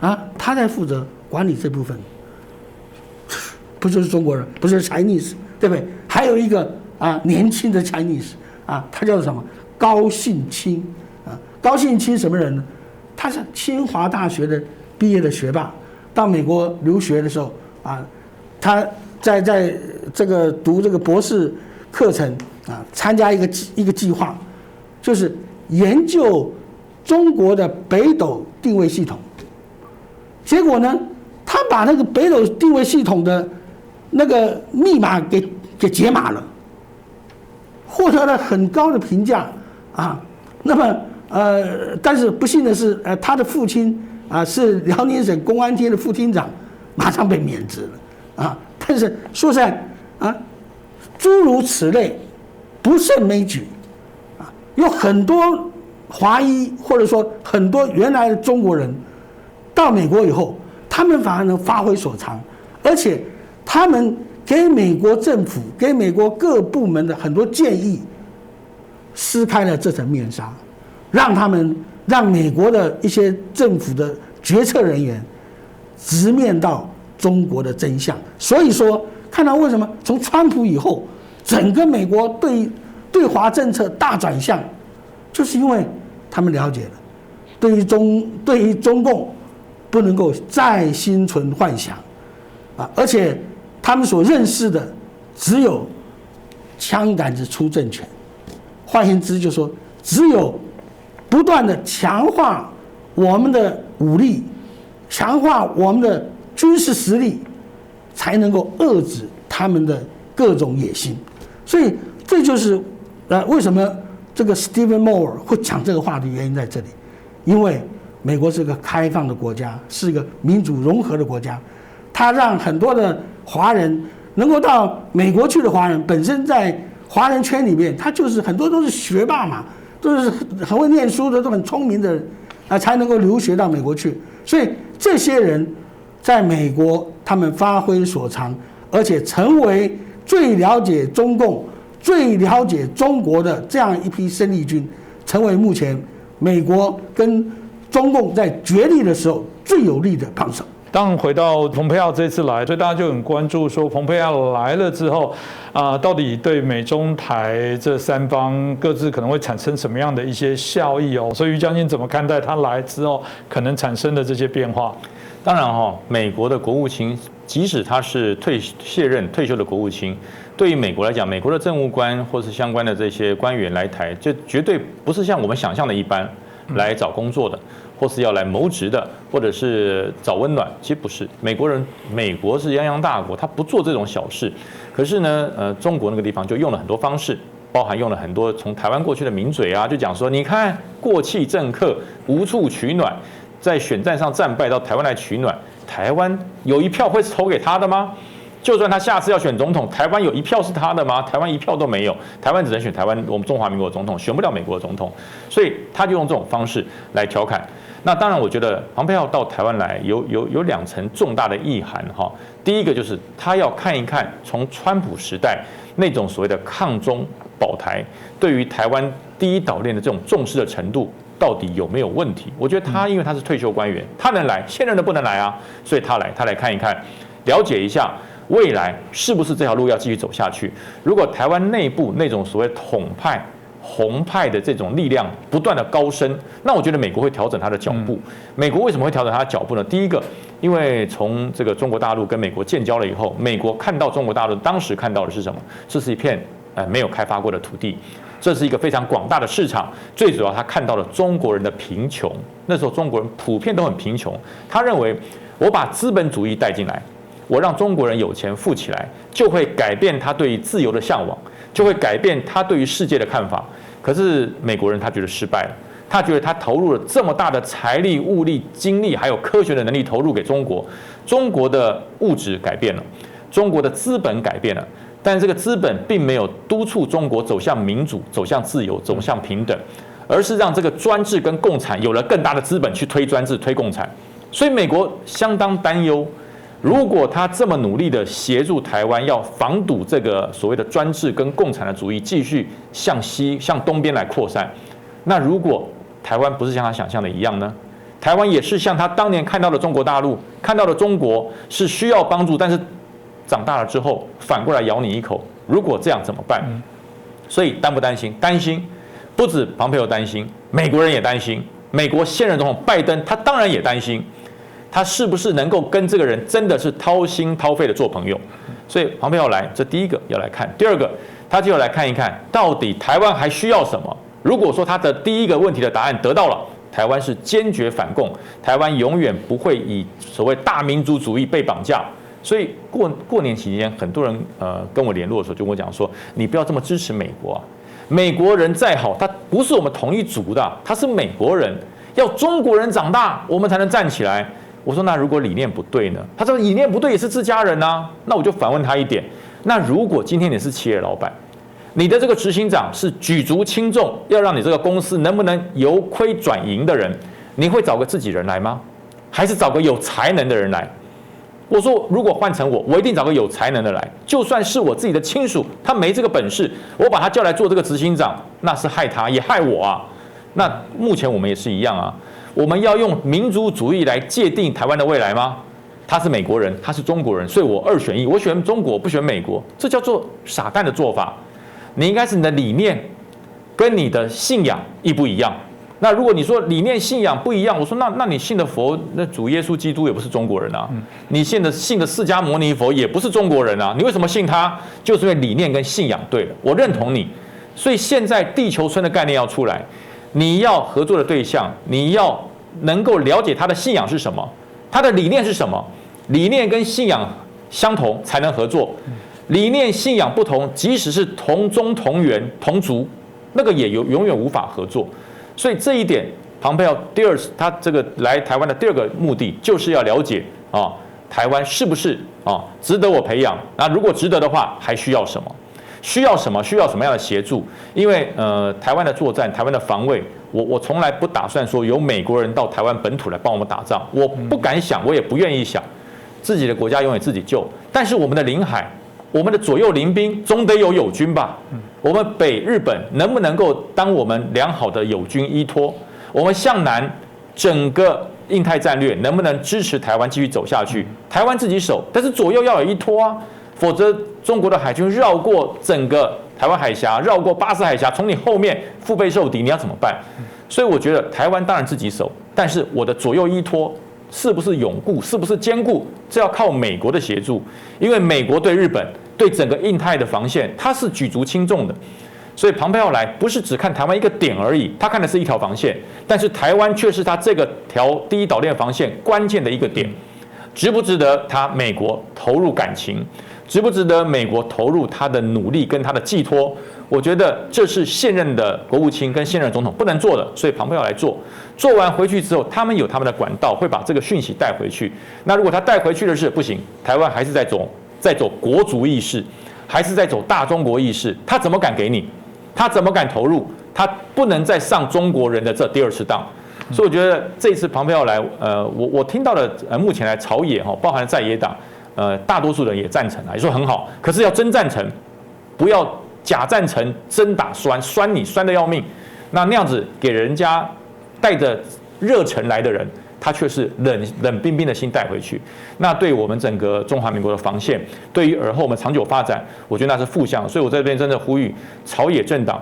啊，他在负责管理这部分。不就是中国人，不是 Chinese， 对不对？还有一个年轻的 Chinese 啊，他叫什么？高信清啊。高信清什么人呢？他是清华大学的毕业的学霸。到美国留学的时候啊，他在这个读这个博士课程啊，参加一个计划，就是研究中国的北斗定位系统。结果呢，他把那个北斗定位系统的那个密码给解码了，获得了很高的评价啊。那么但是不幸的是，他的父亲是辽宁省公安厅的副厅长，马上被免职了啊。但是说实在诸如此类不胜枚举啊。有很多华裔或者说很多原来的中国人到美国以后，他们反而能发挥所长，而且他们给美国政府、给美国各部门的很多建议，撕开了这层面纱，让美国的一些政府的决策人员直面到中国的真相。所以说，看到为什么从川普以后，整个美国对华政策大转向，就是因为他们了解了，对于中共不能够再心存幻想而且他们所认识的只有枪杆子出政权。换言之，就是说，只有不断的强化我们的武力，强化我们的军事实力，才能够遏制他们的各种野心。所以这就是为什么这个 Stephen Moore 会讲这个话的原因在这里。因为美国是个开放的国家，是一个民主融合的国家，它让很多的华人能够到美国去的华人，本身在华人圈里面，他就是很多都是学霸嘛，都是很会念书的，都很聪明的人才能够留学到美国去。所以这些人在美国，他们发挥所长，而且成为最了解中共、最了解中国的这样一批生力军，成为目前美国跟中共在角力的时候最有力的帮手。当回到蓬佩奥这次来，所以大家就很关注说，蓬佩奥来了之后，到底对美中台这三方各自可能会产生什么样的一些效益哦？所以于将军怎么看待他来之后可能产生的这些变化？当然美国的国务卿，即使他是卸任退休的国务卿，对于美国来讲，美国的政务官或是相关的这些官员来台，就绝对不是像我们想象的一般来找工作的，或是要来谋职的，或者是找温暖。其实不是，美国是泱泱大国，他不做这种小事。可是呢，中国那个地方就用了很多方式，包含用了很多从台湾过去的名嘴啊，就讲说，你看过气政客无处取暖，在选战上战败到台湾来取暖，台湾有一票会是投给他的吗？就算他下次要选总统，台湾有一票是他的吗？台湾一票都没有，台湾只能选台湾我们中华民国的总统，选不了美国的总统，所以他就用这种方式来调侃。那当然，我觉得庞佩奥到台湾来有2层重大的意涵哈。第一个就是他要看一看从川普时代那种所谓的抗中保台，对于台湾第一岛链的这种重视的程度到底有没有问题？我觉得他因为他是退休官员，他能来，现任的不能来啊，所以他来看一看，了解一下。未来是不是这条路要继续走下去？如果台湾内部那种所谓统派、红派的这种力量不断的高升，那我觉得美国会调整它的脚步。美国为什么会调整它的脚步呢？第一个，因为从这个中国大陆跟美国建交了以后，美国看到中国大陆当时看到的是什么？这是一片没有开发过的土地，这是一个非常广大的市场。最主要，他看到了中国人的贫穷。那时候中国人普遍都很贫穷，他认为我把资本主义带进来。我让中国人有钱富起来，就会改变他对于自由的向往，就会改变他对于世界的看法。可是美国人他觉得失败了，他觉得他投入了这么大的财力、物力、精力，还有科学的能力投入给中国，中国的物质改变了，中国的资本改变了，但这个资本并没有督促中国走向民主、走向自由、走向平等，而是让这个专制跟共产有了更大的资本去推专制、推共产。所以美国相当担忧。如果他这么努力的协助台湾，要防堵这个所谓的专制跟共产的主义继续向东边来扩散，那如果台湾不是像他想象的一样呢？台湾也是像他当年看到的中国大陆，看到的中国是需要帮助，但是长大了之后反过来咬你一口。如果这样怎么办？所以担不担心？担心，不止庞佩奥担心，美国人也担心。美国现任总统拜登他当然也担心。他是不是能够跟这个人真的是掏心掏肺的做朋友？所以庞佩奥来，这第一个要来看。第二个，他就要来看一看，到底台湾还需要什么？如果说他的第一个问题的答案得到了，台湾是坚决反共，台湾永远不会以所谓大民族主义被绑架。所以过年期间，很多人跟我联络的时候就跟我讲说，你不要这么支持美国啊！美国人再好，他不是我们同一族的，他是美国人，要中国人长大，我们才能站起来。我说那如果理念不对呢？他说理念不对也是自家人啊。那我就反问他一点：那如果今天你是企业老板，你的这个执行长是举足轻重，要让你这个公司能不能由亏转盈的人，你会找个自己人来吗？还是找个有才能的人来？我说如果换成我一定找个有才能的来。就算是我自己的亲属，他没这个本事，我把他叫来做这个执行长，那是害他也害我啊。那目前我们也是一样啊。我们要用民族主义来界定台湾的未来吗？他是美国人，他是中国人，所以我2选1，我选中国，不选美国，这叫做傻蛋的做法。你应该是你的理念跟你的信仰一不一样。那如果你说理念信仰不一样，我说那你信的佛，那主耶稣基督也不是中国人啊，你信的释迦牟尼佛也不是中国人啊，你为什么信他？就是因为理念跟信仰对了，我认同你。所以现在地球村的概念要出来。你要合作的对象，你要能够了解他的信仰是什么，他的理念是什么，理念跟信仰相同才能合作，理念信仰不同，即使是同宗同源同族，那个也永远无法合作。所以这一点，庞佩奥他这个来台湾的第二个目的，就是要了解啊，台湾是不是啊值得我培养？那如果值得的话，还需要什么？需要什么样的协助？因为台湾的作战，台湾的防卫，我从来不打算说由美国人到台湾本土来帮我们打仗，我不敢想，我也不愿意想，自己的国家永远自己救。但是我们的领海，我们的左右邻兵总得有友军吧？我们北日本能不能够当我们良好的友军依托？我们向南整个印太战略能不能支持台湾继续走下去？台湾自己守，但是左右要有依托啊。否则，中国的海军绕过整个台湾海峡，绕过巴士海峡，从你后面腹背受敌，你要怎么办？所以我觉得台湾当然自己守，但是我的左右依托是不是永固，是不是坚固，这要靠美国的协助。因为美国对日本对整个印太的防线，他是举足轻重的。所以庞佩奥来不是只看台湾一个点而已，他看的是一条防线，但是台湾却是他这个条第一岛链防线关键的一个点，值不值得他美国投入感情，值不值得美国投入他的努力跟他的寄托？我觉得这是现任的国务卿跟现任总统不能做的，所以庞佩奥来做，做完回去之后，他们有他们的管道，会把这个讯息带回去。那如果他带回去的是不行，台湾还是在走国族意识，还是在走大中国意识，他怎么敢给你？他怎么敢投入？他不能再上中国人的这第二次当。所以我觉得这一次庞佩奥来，我听到的目前来朝野包含在野党，大多数人也赞成也说很好，可是要真赞成，不要假赞成，真打酸你酸得要命，那样子给人家带着热忱来的人，他却是冷冰冰的心带回去，那对我们整个中华民国的防线，对于而后我们长久发展，我觉得那是负向。所以我在这边真的呼吁朝野政党，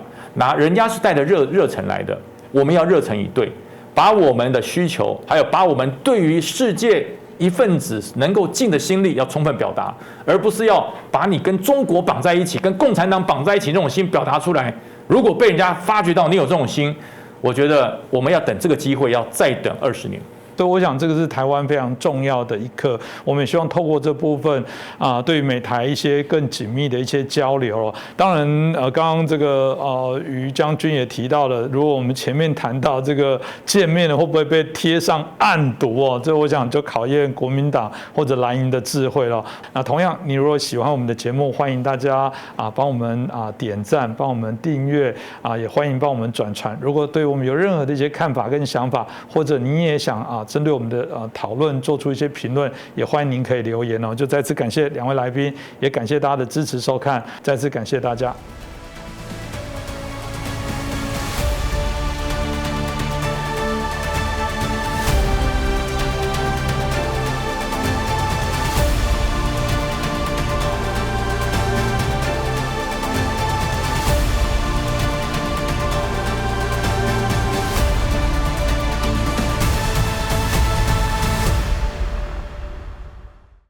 人家是带着热忱来的，我们要热忱以对，把我们的需求，还有把我们对于世界一份子能够尽的心力要充分表达，而不是要把你跟中国绑在一起，跟共产党绑在一起这种心表达出来。如果被人家发觉到你有这种心，我觉得我们要等这个机会，要再等20年。对，我想这个是台湾非常重要的一课。我们也希望透过这部分对于美台一些更紧密的一些交流。当然，刚刚这个于将军也提到了，如果我们前面谈到这个见面了会不会被贴上暗毒这我想就考验国民党或者蓝营的智慧了。那同样，你如果喜欢我们的节目，欢迎大家帮我们点赞，帮我们订阅也欢迎帮我们转传。如果对我们有任何的一些看法跟想法，或者你也想针对我们的讨论做出一些评论，也欢迎您可以留言就再次感谢两位来宾，也感谢大家的支持收看，再次感谢大家。